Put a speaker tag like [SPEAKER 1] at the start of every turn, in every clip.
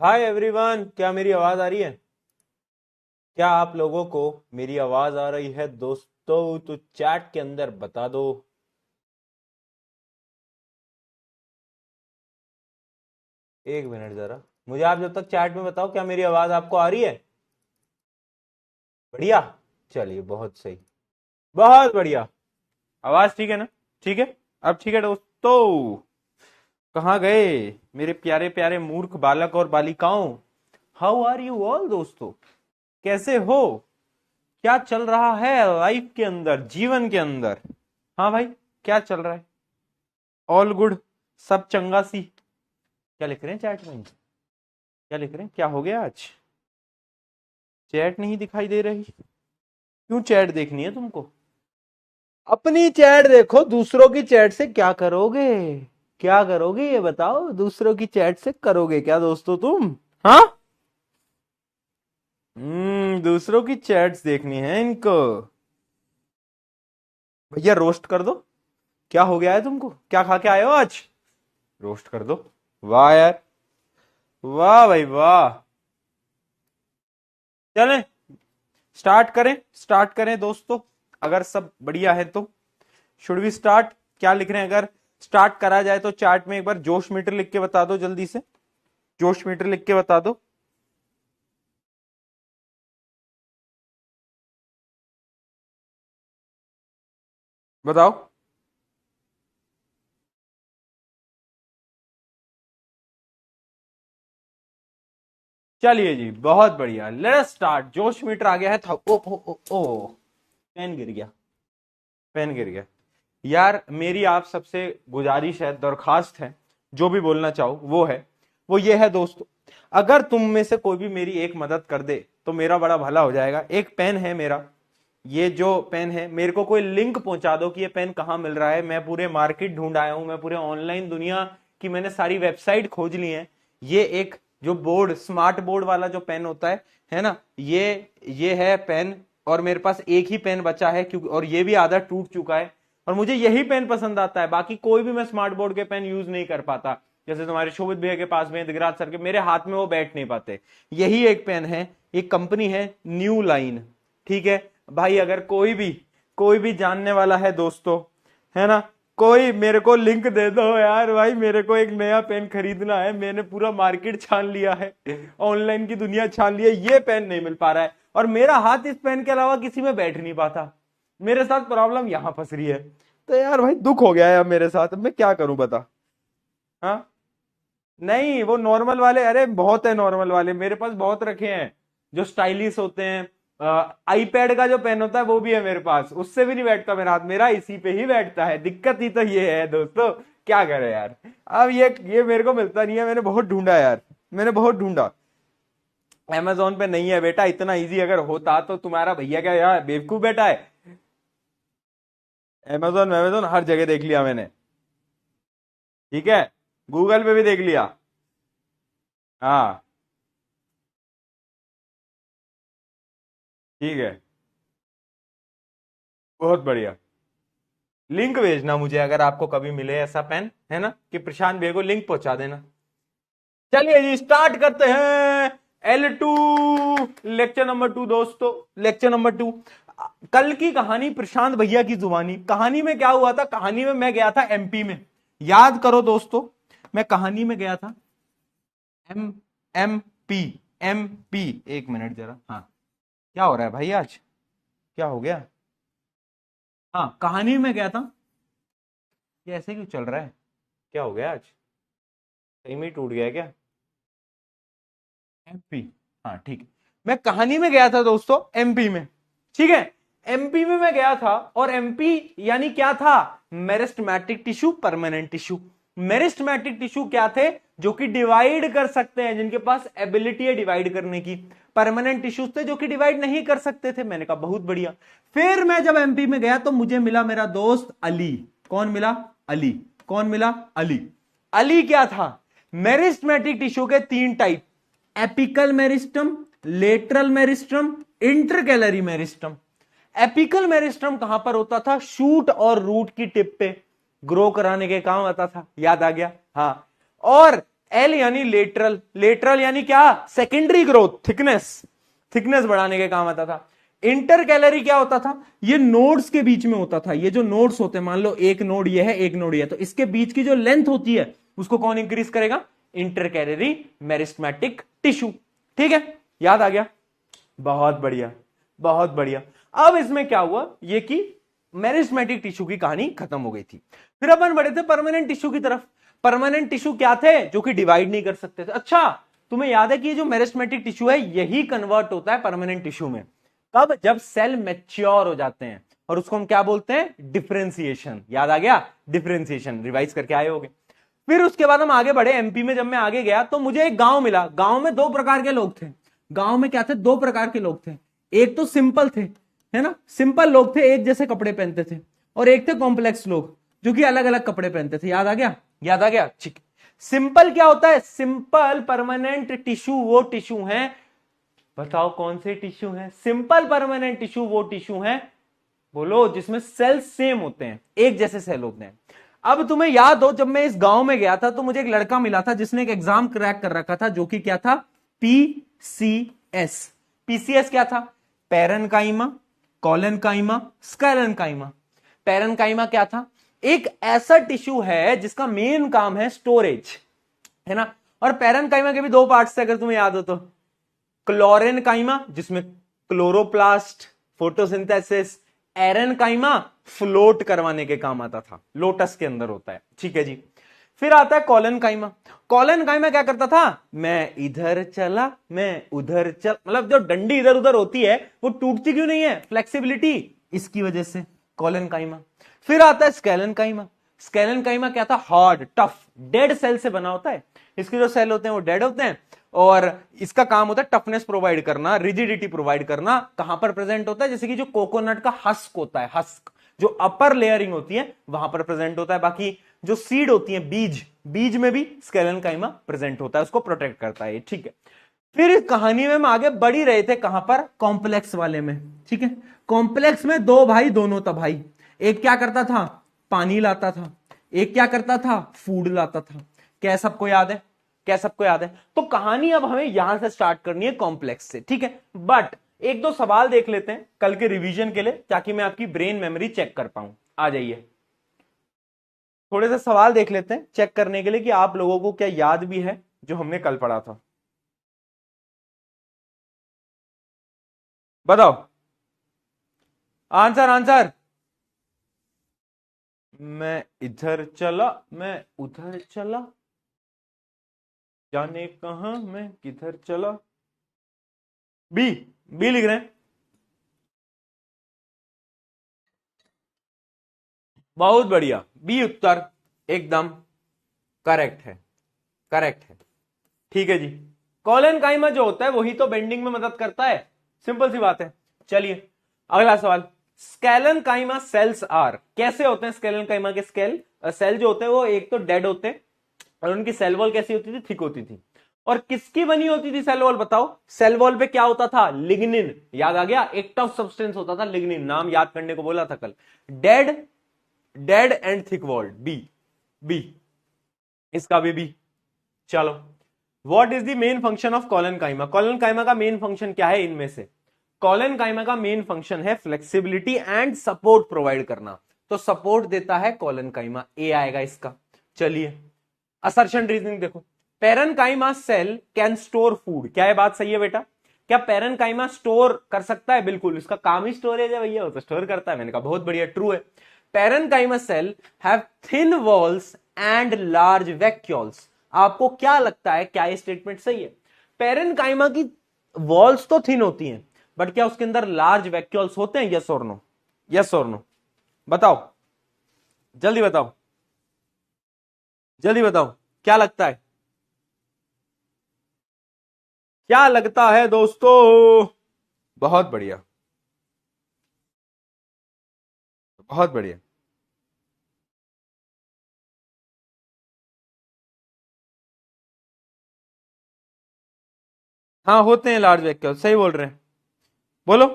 [SPEAKER 1] Hi everyone, क्या मेरी आवाज आ रही है? क्या आप लोगों को मेरी आवाज आ रही है दोस्तों? तो चैट के अंदर बता दो। एक मिनट जरा, मुझे आप जब तक चैट में बताओ, क्या मेरी आवाज आपको आ रही है? बढ़िया। चलिए, बहुत सही, बहुत बढ़िया। आवाज ठीक है ना? ठीक है। अब ठीक है दोस्तों। कहाँ गए मेरे प्यारे प्यारे मूर्ख बालक और बालिकाओं? हाउ आर यू ऑल दोस्तों? कैसे हो? क्या चल रहा है लाइफ के अंदर, जीवन के अंदर? हाँ भाई, क्या चल रहा है? ऑल गुड, सब चंगा सी। क्या लिख रहे हैं चैट में? क्या लिख रहे हैं? क्या हो गया आज? चैट नहीं दिखाई दे रही? क्यों चैट देखनी है तुमको? अपनी चैट देखो, दूसरों की चैट से क्या करोगे? क्या करोगे ये बताओ, दूसरों की चैट से करोगे क्या दोस्तों तुम? हाँ। दूसरों की चैट्स देखनी है इनको। भैया रोस्ट कर दो। क्या हो गया है तुमको? क्या खा के आए हो आज? रोस्ट कर दो। वाह यार, वाह भाई वाह। चलें, स्टार्ट करें दोस्तों। अगर सब बढ़िया है तो शुड वी स्टार्ट? क्या लिख रहे हैं? अगर स्टार्ट करा जाए तो चार्ट में एक बार जोश मीटर लिख के बता दो जल्दी से। जोश मीटर लिख के बता दो। बताओ। चलिए जी, बहुत बढ़िया, लेट्स स्टार्ट। जोश मीटर आ गया है था। ओ ओ ओ ओ, पेन गिर गया, पेन गिर गया। यार मेरी आप सबसे गुजारिश है, दरखास्त है, जो भी बोलना चाहो वो है, वो ये है दोस्तों। अगर तुम में से कोई भी मेरी एक मदद कर दे तो मेरा बड़ा भला हो जाएगा। एक पेन है मेरा, ये जो पेन है, मेरे को कोई लिंक पहुंचा दो कि ये पेन कहाँ मिल रहा है। मैं पूरे मार्केट ढूंढ आया हूं, मैं पूरे ऑनलाइन दुनिया की मैंने सारी वेबसाइट खोज ली है। ये एक जो बोर्ड, स्मार्ट बोर्ड वाला जो पेन होता है ना, ये है पेन। और मेरे पास एक ही पेन बचा है, क्योंकि और ये भी आधा टूट चुका है। और मुझे यही पेन पसंद आता है, बाकी कोई भी मैं स्मार्ट बोर्ड के पेन यूज नहीं कर पाता। जैसे तुम्हारे शोभित भैया के पास में, दिगराज सर के, मेरे हाथ में वो बैठ नहीं पाते। यही एक पेन है। एक कंपनी है न्यू लाइन, ठीक है भाई। अगर कोई भी जानने वाला है दोस्तों, है ना, कोई मेरे को लिंक दे दो यार। भाई मेरे को एक नया पेन खरीदना है, मैंने पूरा मार्केट छान लिया है, ऑनलाइन की दुनिया छान ली है, ये पेन नहीं मिल पा रहा है। और मेरा हाथ इस पेन के अलावा किसी में बैठ नहीं पाता। मेरे साथ प्रॉब्लम यहां फंस रही है। तो यार भाई दुख हो गया है अब मेरे साथ, अब मैं क्या करूं बता। हाँ। नहीं, वो नॉर्मल वाले, अरे बहुत है नॉर्मल वाले, मेरे पास बहुत रखे हैं जो स्टाइलिश होते हैं। आईपैड का जो पेन होता है वो भी है मेरे पास, उससे भी नहीं बैठता मेरा हाथ, मेरा इसी पे ही बैठता है। दिक्कत ही तो ये है दोस्तों। क्या करे यार। अब ये मेरे को मिलता नहीं है, मैंने बहुत ढूंढा यार, मैंने बहुत ढूंढा। अमेजोन पे नहीं है बेटा, इतना इजी अगर होता तो तुम्हारा भैया क्या यार बेवकूफ बेटा है। अमेजोन अमेजोन हर जगह देख लिया मैंने। ठीक है, गूगल पे भी देख लिया। हाँ, ठीक है, बहुत बढ़िया। लिंक भेजना मुझे अगर आपको कभी मिले ऐसा पेन, है ना, कि प्रशांत भैया को लिंक पहुंचा देना। चलिए जी, स्टार्ट करते हैं। L2, लेक्चर नंबर 2 दोस्तों, लेक्चर नंबर 2। कल की कहानी प्रशांत भैया की जुबानी। कहानी में क्या हुआ था? कहानी में मैं गया था एमपी में। याद करो दोस्तों, मैं कहानी में गया था। M M P M P. एक मिनट जरा। हाँ, क्या हो रहा है भाई आज? क्या हो गया? हाँ, कहानी में गया था। ये ऐसे क्यों चल रहा है? क्या हो गया आज? सही में ही टूट गया क्या? एमपी। हाँ ठीक है। मैं कहानी में गया था दोस्तों, एमपी में। ठीक है, एमपी में मैं गया था। और एमपी यानी क्या था? Meristematic tissue, permanent tissue. Meristematic tissue क्या थे? जो कि डिवाइड कर सकते हैं, जिनके पास एबिलिटी है डिवाइड करने की। परमानेंट टिश्यूज थे जो कि डिवाइड नहीं कर सकते थे। मैंने कहा बहुत बढ़िया। फिर मैं जब एमपी में गया तो मुझे मिला मेरा दोस्त अली। कौन मिला? अली। कौन मिला? अली। अली क्या था? मेरिस्टेमेटिक टिश्यू के तीन type: apical meristem, lateral meristem, intercalary meristem. Apical meristem कहां पर होता था? शूट और रूट की टिप पे ग्रो कराने के काम आता था। याद आ गया? हाँ। और एल यानी लेटरल, लेटरल यानी क्या, सेकेंडरी ग्रोथ, थिकनेस, थिकनेस बढ़ाने के काम आता था। इंटर कैलोरी क्या होता था, ये नोड्स के बीच में होता था, ये जो नोड्स होते हैं, मान लो एक नोड ये है, एक नोड ये है, तो इसके बीच की जो लेंथ होती है उसको कौन इंक्रीज करेगा, इंटर कैलोरी मेरिस्टेमेटिक टिश्यू। ठीक है, याद आ गया, बहुत बढ़िया, बहुत बढ़िया। अब इसमें क्या हुआ, ये कि मेरिस्टेमेटिक टिश्यू की कहानी खत्म हो गई थी। फिर अपन बढ़े थे परमानेंट टिश्यू की तरफ। परमानेंट टिश्यू क्या थे, जो कि डिवाइड नहीं कर सकते थे। अच्छा, तुम्हें याद है कि ये जो मेरिस्टेमेटिक टिश्यू है यही कन्वर्ट होता है परमानेंट टिश्यू में, कब, जब सेल मैच्योर हो जाते हैं, और उसको हम क्या बोलते हैं, डिफरेंशिएशन। याद आ गया, डिफरेंशिएशन, रिवाइज करके आए होगे। फिर उसके बाद हम आगे बढ़े, एमपी में जब मैं आगे गया तो मुझे एक गांव मिला। गांव में दो प्रकार के लोग थे। गांव में क्या थे, दो प्रकार के लोग थे। एक तो सिंपल थे, है ना, सिंपल लोग थे, एक जैसे कपड़े पहनते थे। और एक थे कॉम्प्लेक्स लोग, जो कि अलग अलग कपड़े पहनते थे। याद आ गया, याद आ गया, ठीक। सिंपल क्या होता है, सिंपल परमानेंट टिश्यू वो टिश्यू है, बताओ कौन से टिश्यू है, सिंपल परमानेंट टिश्यू वो टिश्यू है, बोलो, जिसमें सेल सेम होते हैं, एक जैसे सेल होते हैं। अब तुम्हें याद हो, जब मैं इस गांव में गया था तो मुझे एक लड़का मिला था जिसने एक एग्जाम क्रैक कर रखा था, जो कि क्या था, पीसीएस। पीसीएस क्या था, पैरेन्काइमा, कोलेनकाइमा, स्क्लेरेन्काइमा। पैरेन्काइमा क्या था, एक ऐसा टिश्यू है जिसका मेन काम है स्टोरेज, है ना। और पैरेन्काइमा के भी दो पार्ट्स थे, अगर तुम्हें याद हो तो। क्लोरेनकाइमा, जिसमें क्लोरोप्लास्ट, फोटोसिंथेसिस, एरेनकाइमा, फ्लोट करवाने के काम आता था, लोटस के अंदर होता है। ठीक है जी। फिर आता है कॉलनकाइमा। कॉलनकाइमा क्या करता था, मैं इधर चला, मैं उधर चल, मतलब जो डंडी इधर उधर होती है वो टूटती क्यों नहीं है, फ्लेक्सिबिलिटी, इसकी वजह से, कॉलनकाइमा। फिर आता है स्केलेनकाइमा। स्केलेनकाइमा क्या था, हार्ड, टफ, डेड सेल से बना होता है। इसके जो सेल होते हैं वो डेड होते हैं, और इसका काम होता है टफनेस प्रोवाइड करना, रिजिडिटी प्रोवाइड करना। कहां पर प्रेजेंट होता है, जैसे कि जो कोकोनट का हस्क होता है, हस्क जो अपर लेयरिंग होती है वहां पर प्रेजेंट होता है। बाकी जो सीड होती है, बीज, बीज में भी स्केलेनकाइमा प्रेजेंट होता है, उसको प्रोटेक्ट करता है। ठीक है। फिर इस कहानी में हम आगे बढ़ ही रहे थे, कहां पर, कॉम्प्लेक्स वाले में। ठीक है, कॉम्प्लेक्स में दो भाई दोनों था भाई। एक क्या करता था, पानी लाता था, एक क्या करता था, फूड लाता था। क्या सबको याद है, क्या सबको याद है। तो कहानी अब हमें यहां से स्टार्ट करनी है, कॉम्प्लेक्स से। ठीक है, बट एक दो सवाल देख लेते हैं कल के रिवीजन के लिए, ताकि मैं आपकी ब्रेन मेमोरी चेक कर पाऊं। आ जाइए, थोड़े से सवाल देख लेते हैं चेक करने के लिए कि आप लोगों को क्या याद भी है जो हमने कल पढ़ा था। बताओ, आंसर, आंसर। मैं इधर चला, मैं उधर चला, जाने कहां मैं किधर चला। बी, बी लिख रहे हैं। बहुत बढ़िया, बी उत्तर एकदम करेक्ट है, करेक्ट है। ठीक है जी। कॉलन काइमा जो होता है वही तो बेंडिंग में मदद करता है, सिंपल सी बात है। चलिए अगला सवाल। स्केलन काइमा सेल्स आर, कैसे होते हैं स्केलन काइमा के स्केल सेल जो होते हैं वो एक तो डेड होते हैं, और उनकी सेल वॉल कैसी होती थी, थिक होती थी। और किसकी बनी होती थी सेल वॉल, बताओ। सेल वॉल पे क्या होता था, लिग्निन, याद आ गया, एक टफ सब्सटेंस होता था लिग्निन, नाम याद करने को बोला था कल। Dead, dead and thick walled, बी, बी, इसका भी। चलो, what is the main function of collenchyma. Collenchyma का मेन फंक्शन क्या है इनमें से, कॉलन काइमा का मेन फंक्शन है फ्लेक्सिबिलिटी एंड सपोर्ट प्रोवाइड करना। तो सपोर्ट देता है कॉलन काइमा, ए आएगा इसका। चलिए असर्शन रीजनिंग देखो। Parenchyma cell can store food, क्या ये बात सही है बेटा, क्या पेरेन्काइमा स्टोर कर सकता है, बिल्कुल, इसका काम ही स्टोरेज है भैया, वो तो स्टोर करता है। मैंने कहा बहुत बढ़िया, ट्रू है। Parenchyma cell have thin walls and large vacuoles. आपको क्या लगता है, क्या ये स्टेटमेंट सही है। पेरेन्काइमा की वॉल्स तो थिन होती हैं, बट क्या उसके अंदर लार्ज वैक्यूल्स होते हैं, यस और नो, यस और नो, बताओ, जल्दी बताओ, जल्दी बताओ, क्या लगता है, क्या लगता है दोस्तों। बहुत बढ़िया, बहुत बढ़िया। हाँ होते हैं लार्ज वैक्यूल, सही बोल रहे हैं, बोलो।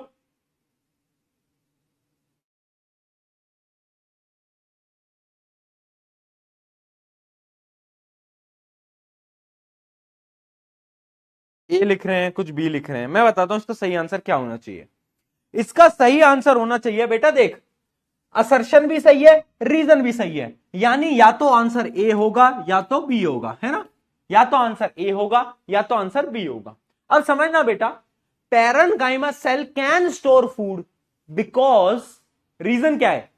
[SPEAKER 1] ए लिख रहे हैं, कुछ बी लिख रहे हैं। मैं बताता हूं इसका सही आंसर क्या होना चाहिए। इसका सही आंसर होना चाहिए बेटा, देख, असर्शन भी सही है, रीजन भी सही है, यानी या तो आंसर ए होगा या तो बी होगा, है ना? या तो आंसर ए होगा या तो आंसर बी होगा। अब समझना बेटा, parenchyma cell can store food because, reason क्या है?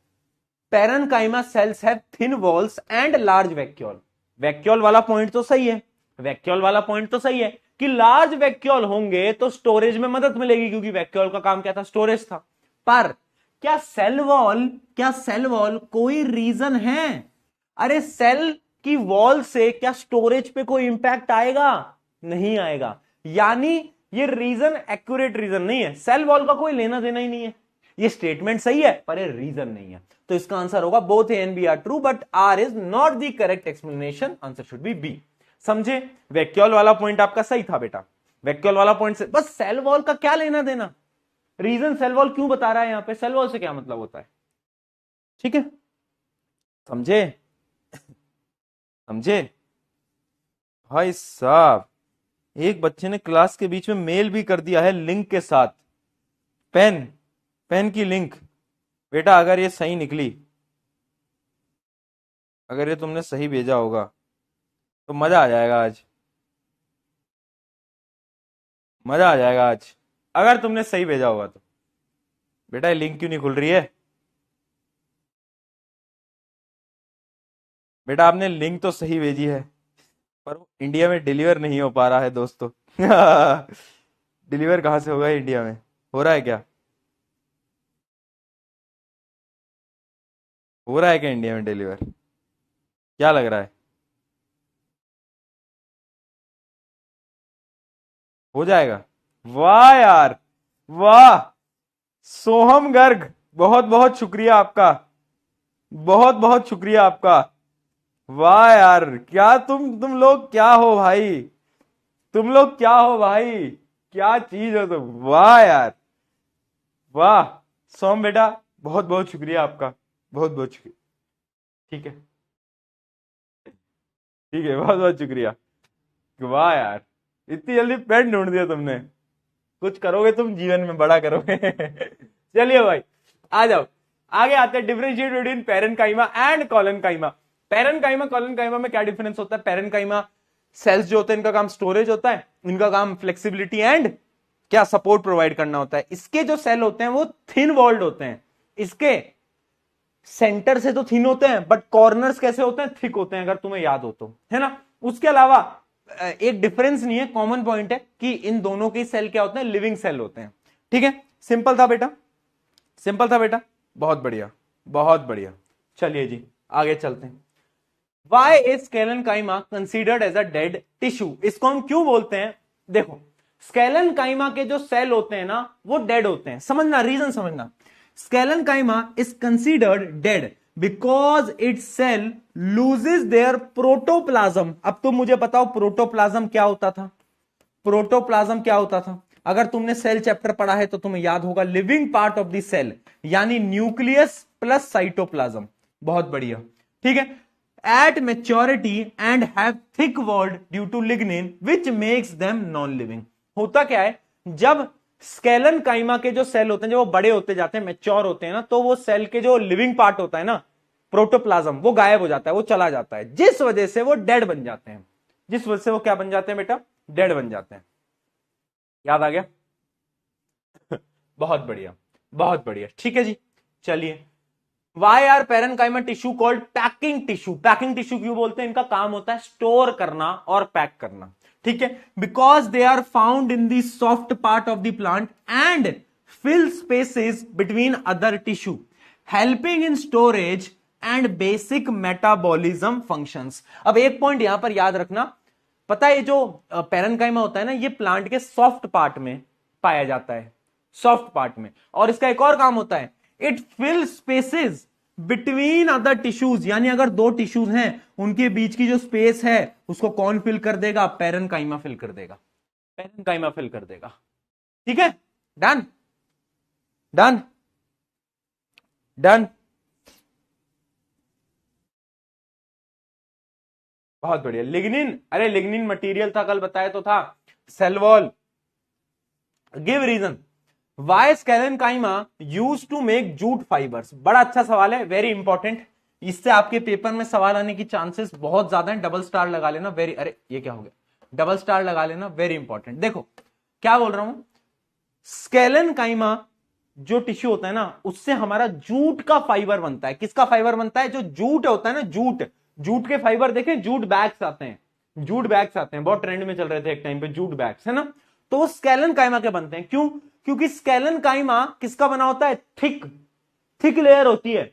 [SPEAKER 1] Parenchyma cells have thin walls and large vacuole. Vacuole वाला पॉइंट तो सही है, वैक्यूल वाला पॉइंट तो सही है कि लार्ज वैक्यूल होंगे तो स्टोरेज में मदद मिलेगी, क्योंकि वैक्यूल का काम क्या था? स्टोरेज था। पर क्या सेल वॉल कोई रीजन है? अरे सेल की वॉल से क्या स्टोरेज पे कोई इंपैक्ट आएगा? नहीं आएगा। यानी ये रीजन एक्यूरेट रीजन नहीं है, सेल वॉल का कोई लेना देना ही नहीं है। ये स्टेटमेंट सही है पर ये रीजन नहीं है। तो इसका आंसर होगा both A and B are true but R is not the correct explanation, answer should be B. समझे? वैक्यूल वाला पॉइंट आपका सही था बेटा, वैक्यूल वाला पॉइंट से बस सेल वॉल का क्या लेना देना, रीजन सेल वॉल क्यों बता रहा है यहां पे, सेल वॉल से क्या मतलब होता है? ठीक है, समझे? समझे भाई साहब? एक बच्चे ने क्लास के बीच में मेल भी कर दिया है लिंक के साथ, पेन, पेन की लिंक। बेटा अगर ये सही निकली, अगर ये तुमने सही भेजा होगा तो मजा आ जाएगा आज, मजा आ जाएगा आज, अगर तुमने सही भेजा होगा तो। बेटा ये लिंक क्यों नहीं खुल रही है? बेटा आपने लिंक तो सही भेजी है पर वो इंडिया में डिलीवर नहीं हो पा रहा है दोस्तों। डिलीवर कहाँ से होगा इंडिया में? हो रहा है क्या? हो रहा है क्या इंडिया में डिलीवर? क्या लग रहा है? हो जाएगा? वाह यार, वाह, सोहम गर्ग, बहुत बहुत शुक्रिया आपका, बहुत बहुत शुक्रिया आपका। वाह यार, क्या तुम लोग क्या हो भाई, तुम लोग क्या हो भाई, क्या चीज हो तुम, वाह यार, वाह। सोम बेटा बहुत बहुत शुक्रिया आपका, बहुत बहुत शुक्रिया। ठीक है, ठीक है, बहुत बहुत शुक्रिया। वाह यार, इतनी जल्दी पेन ढूंढ दिया तुमने, कुछ करोगे तुम जीवन में, बड़ा करोगे। चलिए भाई, आ जाओ, आगे आते हैं। Differentiate between parenchyma and collenchyma. Parenchyma collenchyma में क्या डिफरेंस होता है? पैरेन्काइमा सेल्स जो होते हैं इनका काम स्टोरेज होता है, इनका काम फ्लेक्सिबिलिटी एंड क्या सपोर्ट प्रोवाइड करना होता है। इसके जो सेल होते हैं वो थिन वॉल्ड होते हैं, इसके सेंटर से तो थिन होते हैं बट कॉर्नर्स कैसे होते हैं? थिक होते हैं, अगर तुम्हें याद हो तो, है ना? उसके अलावा एक डिफरेंस नहीं है, कॉमन पॉइंट है कि इन दोनों के सेल क्या होते हैं? लिविंग सेल होते हैं। ठीक है, सिंपल था बेटा, सिंपल था बेटा, बहुत बढ़िया, बहुत बढ़िया। चलिए जी, आगे चलते हैं। Why is sclerenchyma considered as a dead tissue? इसको हम क्यों बोलते हैं? देखो, स्केलेनकाइमा के जो सेल होते हैं ना वो डेड होते हैं, समझना, रीजन समझना। Sclerenchyma is considered dead because it cell loses their protoplasm. अब तुम मुझे बताओ प्रोटोप्लाज्म क्या होता था? प्रोटोप्लाज्म क्या होता था? अगर तुमने सेल चैप्टर पढ़ा है तो तुम्हें याद होगा, living part of the cell, यानी न्यूक्लियस प्लस साइटोप्लाज्म। बहुत बढ़िया, ठीक है। At maturity and have thick walled due to lignin which makes them non living. होता क्या है, जब स्केलन काइमा के जो सेल होते हैं जब वो बड़े होते जाते हैं, मेच्योर होते हैं ना, तो वो सेल के जो लिविंग पार्ट होता है ना, प्रोटोप्लाज्म, वो गायब हो जाता है, वो चला जाता है, जिस वजह से वो डेड बन जाते हैं। जिस वजह से वो क्या बन जाते हैं बेटा? डेड बन जाते हैं। याद आ गया? बहुत बढ़िया, बहुत बढ़िया, ठीक है जी। चलिए, why are parenchyma tissue called packing tissue? Packing tissue क्यों बोलते हैं? इनका काम होता है स्टोर करना और पैक करना, ठीक है। Because they are found in the soft part of the plant and fill spaces between other tissue, helping in storage and basic metabolism functions. अब एक पॉइंट यहां पर याद रखना, पता है ये जो पैरेन्काइमा होता है ना, ये प्लांट के सॉफ्ट पार्ट में पाया जाता है, सॉफ्ट पार्ट में। और इसका एक और काम होता है, it fill spaces between other tissues, यानी अगर दो टिश्यूज हैं उनके बीच की जो स्पेस है उसको कौन फिल कर देगा? पैरेन्काइमा फिल कर देगा, पैरेन्काइमा फिल कर देगा। ठीक है, डन, डन, डन। बहुत बढ़िया। लिग्निन, अरे लिग्निन मटेरियल था, कल बताया तो था। Cell wall. Give reason why sclerenchyma use to make jute fibres. बड़ा अच्छा सवाल है, वेरी इंपॉर्टेंट। इससे आपके पेपर में सवाल आने की चांसेस बहुत ज्यादा है। डबल स्टार लगा लेना, वेरी, अरे ये क्या हो गया, डबल स्टार लगा लेना, वेरी इंपॉर्टेंट। देखो क्या बोल रहा हूं, स्केलेनकाइमा जो टिश्यू होता है ना, उससे हमारा जूट का फाइबर बनता है। किसका फाइबर बनता है? जो जूट होता है ना, जूट, जूट के फाइबर देखें, जूट बैग्स आते हैं, जूट बैग्स आते हैं, बहुत ट्रेंड में चल रहे थे एक टाइम पे जूट बैग्स, है ना। तो वो स्केलेनकाइमा के बनते हैं। क्यों? क्योंकि स्केलेनकाइमा किसका बना होता है? थिक, थिक लेयर होती है।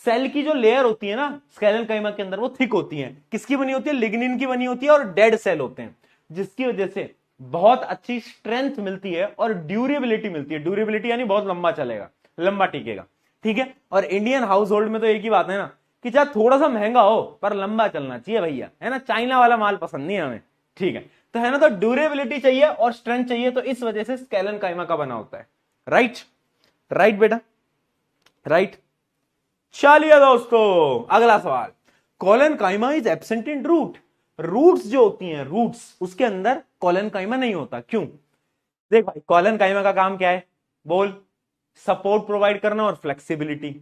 [SPEAKER 1] सेल की जो लेयर होती है ना स्केलेनकाइमा के अंदर, वो थिक होती है। किसकी बनी होती है? लिग्निन की बनी होती है, और डेड सेल होते हैं, जिसकी वजह से बहुत अच्छी स्ट्रेंथ मिलती है और ड्यूरेबिलिटी मिलती है। ड्यूरेबिलिटी यानी बहुत लंबा चलेगा, लंबा टिकेगा, ठीक है। और इंडियन हाउस होल्ड में तो एक ही बात है ना कि चाहे थोड़ा सा महंगा हो पर लंबा चलना चाहिए भैया, है ना। चाइना वाला माल पसंद नहीं है हमें, ठीक है। तो है ना, तो ड्यूरेबिलिटी चाहिए और स्ट्रेंथ चाहिए, तो इस वजह से स्केलेनकाइमा का बना होता है। राइट, राइट बेटा, राइट। चलिए दोस्तों, अगला सवाल। Collenchyma is absent in root. Roots जो होती हैं, रूट्स, उसके अंदर कोलेनकाइमा नहीं होता। क्यों? देख भाई, कोलेनकाइमा का काम क्या है? बोल। सपोर्ट प्रोवाइड करना और फ्लेक्सिबिलिटी।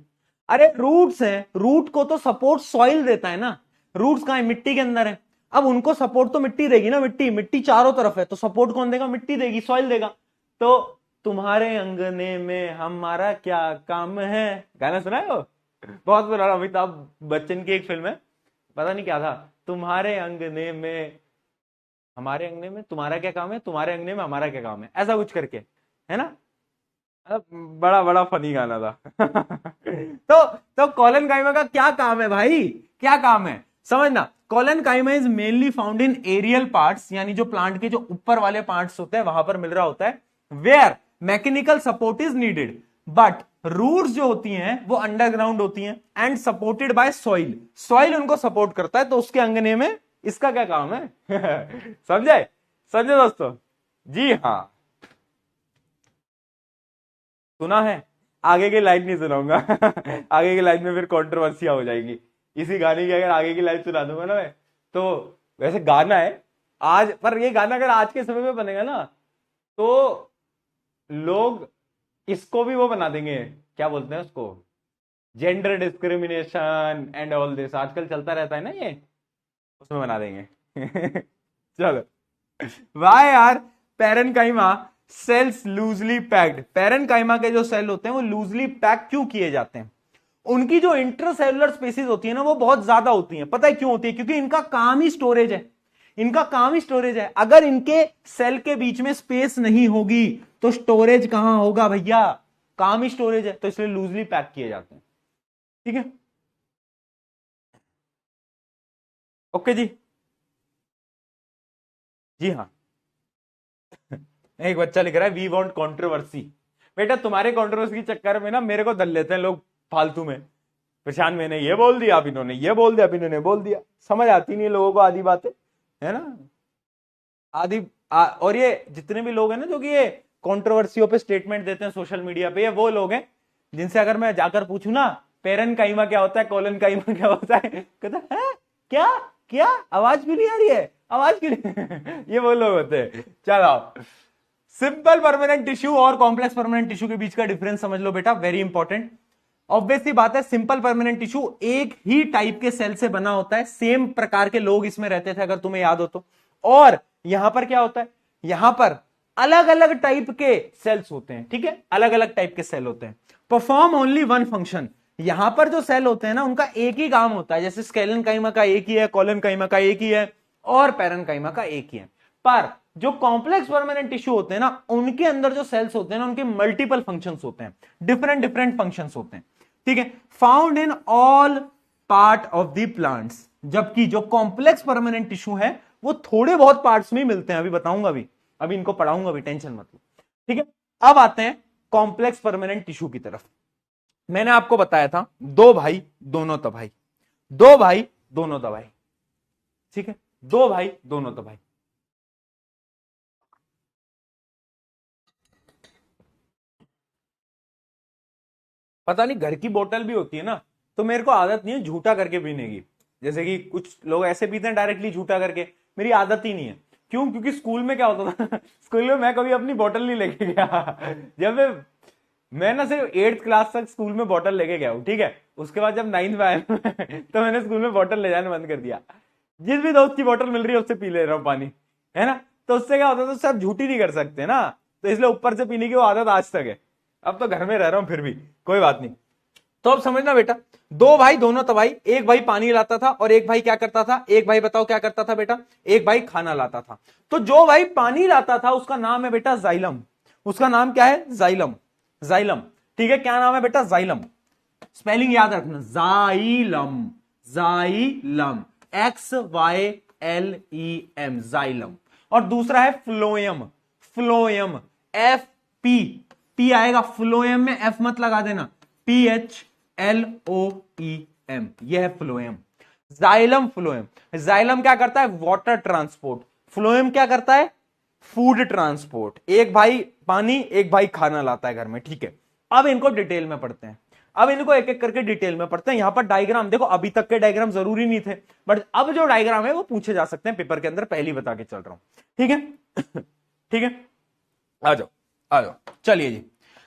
[SPEAKER 1] अरे रूट्स हैं, रूट को तो सपोर्ट सॉइल देता है ना। रूट्स कहां है? मिट्टी के अंदर है। अब उनको सपोर्ट तो मिट्टी देगी ना, मिट्टी, मिट्टी चारों तरफ है, तो सपोर्ट कौन देगा? मिट्टी देगी, सॉइल देगा। तो तुम्हारे अंगने में हमारा क्या काम है, गाना सुना है वो, बहुत पुराना, अमिताभ बच्चन की एक फिल्म है, पता नहीं क्या था, तुम्हारे अंगने में, हमारे अंगने में तुम्हारा क्या काम है, तुम्हारे अंगने में हमारा क्या काम है, ऐसा कुछ करके, है ना। बड़ा बड़ा फनी गाना था। तो कॉलन काइमा का क्या काम है भाई? क्या काम है समझना। Collenchyma is mainly found in aerial parts, यानी जो प्लांट के जो ऊपर वाले पार्ट्स होते हैं वहां पर मिल रहा होता है, where mechanical support is needed. But roots जो होती हैं वो अंडरग्राउंड होती हैं and supported by soil. Soil उनको सपोर्ट करता है, तो उसके अंगने में इसका क्या काम है? समझे? समझे दोस्तों? जी हाँ, सुना है। आगे की लाइन नहीं सुनाऊंगा। आगे की लाइन में फिर कंट्रोवर्सियां हो जाएगी। इसी गाने की अगर आगे की लाइन सुना दूंगा ना मैं, तो वैसे गाना है आज, पर ये गाना अगर आज के समय में बनेगा ना, तो लोग इसको भी वो बना देंगे, क्या बोलते हैं उसको, gender discrimination and all this, आजकल चलता रहता है ना ये, उसमें बना देंगे। चलो, why are parenchyma cells loosely packed. Parenchyma के जो सेल होते हैं वो लूजली पैक क्यों किए जाते हैं? उनकी जो इंटरसेलुलर स्पेसिस होती है ना, वो बहुत ज्यादा होती है। पता है क्यों होती है? क्योंकि इनका काम ही स्टोरेज है। इनका काम ही स्टोरेज है। अगर इनके सेल के बीच में स्पेस नहीं होगी तो स्टोरेज कहां होगा भैया? काम ही स्टोरेज है, तो इसलिए लूजली पैक किए जाते हैं, ठीक है। ओके जी, जी हाँ। एक बच्चा लिख रहा है वी वांट कंट्रोवर्सी। बेटा तुम्हारे कंट्रोवर्सी के चक्कर में ना मेरे को दल लेते हैं लोग फालतू में। प्रशांत मैंने ये बोल दिया, अब इन्होंने ये बोल दिया, अब इन्होंने बोल दिया, समझ आती नहीं है लोगों को आधी बातें, है ना। और ये जितने भी लोग हैं ना जो कि ये कंट्रोवर्सियों पे स्टेटमेंट देते हैं सोशल मीडिया पे, ये वो लोग हैं जिनसे अगर मैं जाकर पूछूं ना पेरन काइमा क्या होता है, कोलन काइमा क्या होता है, कहता है क्या, क्या आवाज क्यों नहीं आ रही है, आवाज क्यों नहीं? ये वो लोग होते हैं। चलो, सिंपल परमानेंट टिश्यू और कॉम्प्लेक्स परमानेंट टिश्यू के बीच का डिफरेंस समझ लो बेटा, वेरी इंपॉर्टेंट। ऑब्वियसली बात है, सिंपल परमानेंट टिश्यू एक ही टाइप के सेल से बना होता है, सेम प्रकार के लोग इसमें रहते थे अगर तुम्हें याद हो तो। और यहां पर क्या होता है? यहां पर अलग अलग टाइप के सेल्स होते हैं, ठीक है, अलग अलग टाइप के सेल होते हैं, परफॉर्म ओनली वन फंक्शन। यहां पर जो सेल होते हैं ना उनका एक ही काम होता है, जैसे स्केलेनकाइमा का एक ही है, कोलेनकाइमा का एक ही है, और पेरेनकाइमा का एक ही है। पर जो कॉम्प्लेक्स परमानेंट टिश्यू होते हैं ना, उनके अंदर जो सेल्स होते हैं ना, उनके मल्टीपल फंक्शंस होते हैं, डिफरेंट डिफरेंट फंक्शंस होते हैं, ठीक है। Found in all part of the plants. जबकि जो कॉम्प्लेक्स परमानेंट टिश्यू है वो थोड़े बहुत पार्ट्स में ही मिलते हैं, अभी बताऊंगा, अभी इनको पढ़ाऊंगा, अभी टेंशन मत लो, ठीक है। अब आते हैं कॉम्प्लेक्स परमानेंट टिश्यू की तरफ। मैंने आपको बताया था दो भाई दोनों तबाही, दो भाई दोनों तबाही, ठीक है, दो भाई दोनों तबाही। पता नहीं घर की बोतल भी होती है ना, तो मेरे को आदत नहीं है झूठा करके पीने की, जैसे कि कुछ लोग ऐसे पीते हैं डायरेक्टली झूठा करके, मेरी आदत ही नहीं है। क्यों? क्योंकि स्कूल में क्या होता था स्कूल में मैं कभी अपनी बोतल नहीं लेके गया जब मैं ना सिर्फ 8th क्लास तक स्कूल में बोतल लेके गया हूँ, ठीक है। उसके बाद जब 9th में आया तो मैंने स्कूल में बोतल ले जाना बंद कर दिया। जिस भी दोस्त की बोतल मिल रही है उससे पी ले रहा हूँ पानी, है ना। तो उससे क्या होता है, तो सब झूठी नहीं कर सकते ना, तो इसलिए ऊपर से पीने की वो आदत आज तक है। अब तो घर में रह रहा हूं फिर भी कोई बात नहीं। तो अब समझना बेटा, दो भाई दोनों तबाही, एक भाई पानी लाता था और एक भाई क्या करता था, एक भाई बताओ क्या करता था बेटा, एक भाई खाना लाता था। तो जो भाई पानी लाता था उसका नाम है बेटा जाइलम, उसका नाम क्या है, जाइलम, जाइलम, ठीक है। क्या नाम है बेटा, जाइलम। स्पेलिंग याद रखना, जाइलम, जाइलम, XYLEM, जाइलम। और दूसरा है फ्लोएम, फ्लोएम, FP, P आएगा, फ्लोएम में F मत लगा देना, PHLOEM, यह है फ्लोएम। Xylem, phloem. जाइलम क्या करता है, वाटर ट्रांसपोर्ट, फ्लोएम क्या करता है, फूड ट्रांसपोर्ट। एक भाई पानी, एक भाई खाना लाता है घर में, ठीक है। अब इनको डिटेल में पढ़ते हैं, अब इनको एक एक करके डिटेल में पढ़ते हैं। यहां पर डायग्राम देखो, अभी तक के डायग्राम जरूरी नहीं थे, बट अब जो डायग्राम है वो पूछे जा सकते हैं पेपर के अंदर, पहली बता के चल रहा हूं, ठीक है ठीक है। आ जाओ आ जाओ, चलिए जी,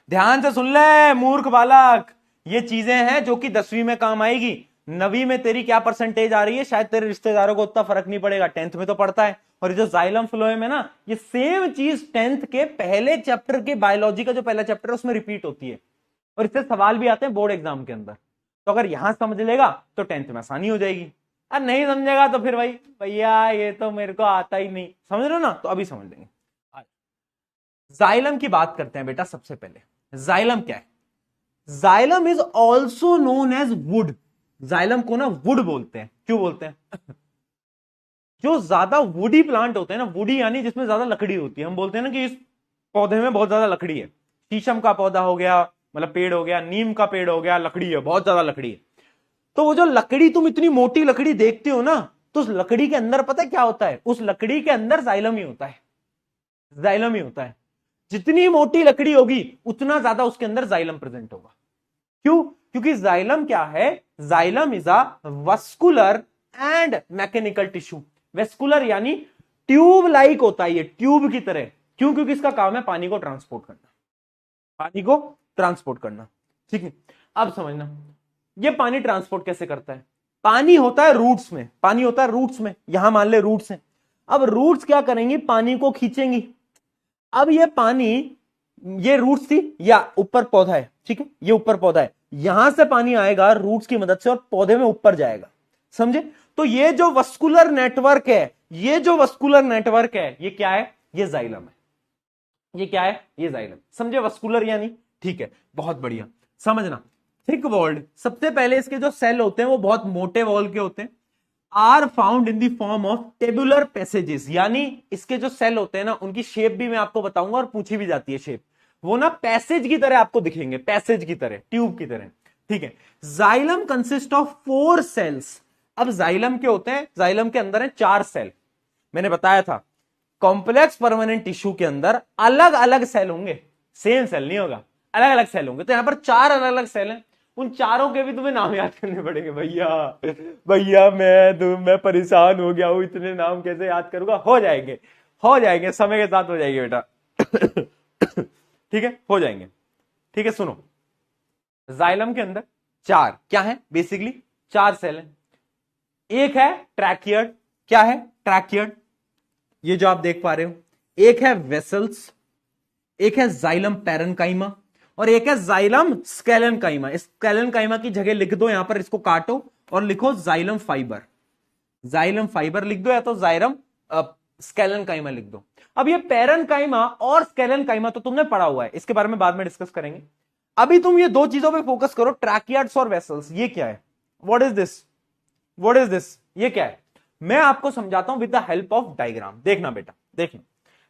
[SPEAKER 1] ध्यान से सुन ले मूर्ख बालक, ये चीजें हैं जो कि 10वीं में काम आएगी। 9वीं में तेरी क्या परसेंटेज आ रही है, शायद तेरे रिश्तेदारों को उतना फर्क नहीं पड़ेगा, 10th में तो पड़ता है। और ये जो जाइलम फ्लोएम है ना, ये सेम चीज 10th के पहले चैप्टर के बायोलॉजी का जो पहला चैप्टर है उसमें रिपीट होती है, और इससे सवाल भी आते हैं बोर्ड एग्जाम के अंदर। तो अगर यहां समझ लेगा तो 10th में आसानी हो जाएगी, और नहीं समझेगा तो फिर भाई भैया ये तो मेरे को आता ही नहीं, समझ रहे हो ना, तो अभी समझ लेंगे। जाइलम की बात करते हैं बेटा। सबसे पहले जाइलम क्या है, xylem is also known as wood. Xylem को ना वुड बोलते हैं, क्यों बोलते हैं जो ज्यादा वुडी प्लांट होते हैं ना, वुडी यानी जिसमें ज्यादा लकड़ी होती है, हम बोलते हैं ना कि इस पौधे में बहुत ज्यादा लकड़ी है। शीशम का पौधा हो गया, मतलब पेड़ हो गया, नीम का पेड़ हो गया, लकड़ी है, बहुत ज्यादा लकड़ी है। तो वो जो लकड़ी, तुम इतनी मोटी लकड़ी देखते हो ना, तो उस लकड़ी के अंदर पता है क्या होता है, उस लकड़ी के अंदर जाइलम ही होता है, जाइलम ही होता है। जितनी मोटी लकड़ी होगी उतना ज्यादा उसके अंदर जाइलम प्रेजेंट होगा। क्यों? क्योंकि जाइलम क्या है, xylem is a vascular and mechanical tissue. Vascular यानी ट्यूब लाइक होता है, ये ट्यूब की तरह। क्यों? क्योंकि इसका काम है पानी को ट्रांसपोर्ट करना, पानी को ट्रांसपोर्ट करना, ठीक है। अब समझना, ये पानी ट्रांसपोर्ट कैसे करता है। पानी होता है रूट्स में, पानी होता है रूट्स में, यहां मान ले रूट्स हैं। अब रूट्स क्या करेंगी, पानी को खींचेंगी। अब ये पानी, ये रूट्स थी या ऊपर पौधा है, ठीक है, ये ऊपर पौधा है, यहां से पानी आएगा रूट्स की मदद से और पौधे में ऊपर जाएगा, समझे। तो ये जो वस्कुलर नेटवर्क है, ये जो वस्कुलर नेटवर्क है, ये क्या है, ये जाइलम है। ये क्या है, ये जाइलम, समझे, वस्कुलर यानी, ठीक है, बहुत बढ़िया। समझना, थिक वॉल्ड, सबसे पहले इसके जो सेल होते हैं वो बहुत मोटे वॉल के होते हैं, are found in the form of tabular passages, यानी इसके जो सेल होते हैं ना, उनकी शेप भी मैं आपको बताऊंगा और पूछी भी जाती है शेप, वो ना पैसेज की तरह आपको दिखेंगे, पैसेज की तरह, ट्यूब की तरह, ठीक है। Xylem consist of 4 cells. अब जाइलम के होते हैं, जाइलम के अंदर है 4 सेल, मैंने बताया था। कॉम्प्लेक्स परमानेंट टिश्यू के अंदर अलग अलग सेल होंगे, सेम सेल नहीं होगा, अलग अलग सेल होंगे। तो यहां पर 4 अलग अलग सेल हैं, उन चारों के भी तुम्हें नाम याद करने पड़ेंगे। भैया भैया मैं परेशान हो गया हूं, इतने नाम कैसे याद करूंगा। हो जाएंगे, हो जाएंगे, समय के साथ हो जाएंगे बेटा ठीक है, हो जाएंगे, ठीक है। सुनो, जाइलम के अंदर 4 क्या है, बेसिकली 4 सेल है। एक है ट्रैकियड, क्या है, ट्रैकियड, ये जो आप देख पा रहे हो। एक है वेसल्स, एक है जाइलम पैरेन्काइमा, और एक है जाइलम स्केलेनकाइमा। स्केलेनकाइमा की जगह लिख दो यहां पर, इसको काटो और लिखो जाइलम फाइबर, जाइलम फाइबर लिख दो, या तो जाइलम स्केलेनकाइमा लिख दो। अब ये पैरेन्काइमा और स्केलेनकाइमा तो तुमने पढ़ा हुआ है, इसके बारे में बाद में डिस्कस करेंगे। अभी तुम ये 2 चीजों पे फोकस करो, ट्रैकियड्स और वेसल्स। ये क्या है, what is this, what is this, ये क्या है, मैं आपको समझाता हूं with the help of diagram. देखना बेटा, देखना,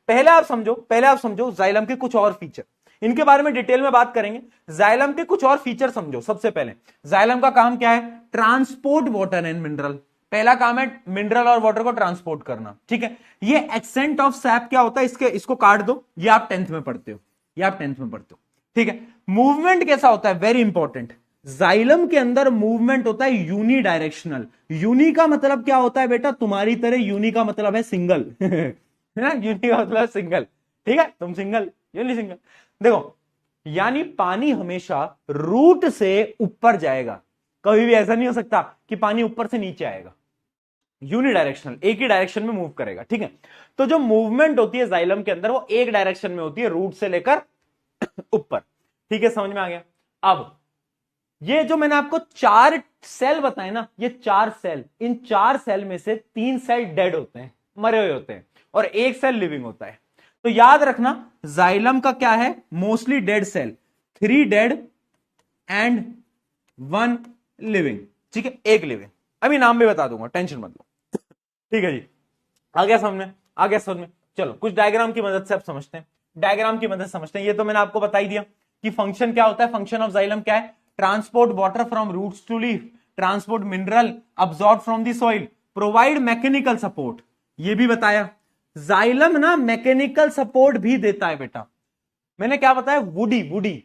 [SPEAKER 1] पहले आप समझो जाइलम के कुछ और फीचर, इनके बारे में डिटेल में बात करेंगे। जाइलम के कुछ और फीचर समझो। सबसे पहले जाइलम का काम क्या है, ट्रांसपोर्ट वाटर एंड मिनरल। पहला काम है मिनरल और वाटर को ट्रांसपोर्ट करना, ठीक है। ये एक्सेंट ऑफ सैप क्या होता है, इसको काट दो, ये आप 10th में पढ़ते हो, ये आप 10th में पढ़ते हो, ठीक है। मूवमेंट कैसा होता है, वेरी इंपॉर्टेंट, जाइलम के अंदर मूवमेंट होता है यूनी डायरेक्शनल। यूनी का मतलब क्या होता है बेटा, तुम्हारी तरह यूनी का मतलब है सिंगल है ना, यूनी का मतलब है सिंगल, ठीक है, तुम सिंगल, यूनी सिंगल। देखो, यानी पानी हमेशा रूट से ऊपर जाएगा, कभी भी ऐसा नहीं हो सकता कि पानी ऊपर से नीचे आएगा। यूनिडायरेक्शनल, एक ही डायरेक्शन में मूव करेगा, ठीक है। तो जो मूवमेंट होती है जाइलम के अंदर वो एक डायरेक्शन में होती है, रूट से लेकर ऊपर, ठीक है, समझ में आ गया। अब ये जो मैंने आपको 4 सेल बताए ना, ये 4 सेल, इन 4 सेल में से 3 सेल डेड होते हैं, मरे हुए होते हैं, और एक सेल लिविंग होता है। तो याद रखना जाइलम का क्या है, mostly dead cell, 3 dead and 1 living, ठीक है, एक लिविंग। अभी नाम भी बता दूंगा, टेंशन मत लो, ठीक है जी। आ गया समझ में, आ गया समझ में। चलो कुछ डायग्राम की मदद से अब समझते हैं, डायग्राम की मदद से समझते हैं। ये तो मैंने आपको बता ही दिया कि फंक्शन क्या होता है, फंक्शन ऑफ जाइलम क्या है, transport water from roots to leaf, transport mineral absorb from the soil, provide mechanical support, ये भी बताया। जाइलम ना मैकेनिकल सपोर्ट भी देता है बेटा। मैंने क्या बताया, वुडी, वुडी,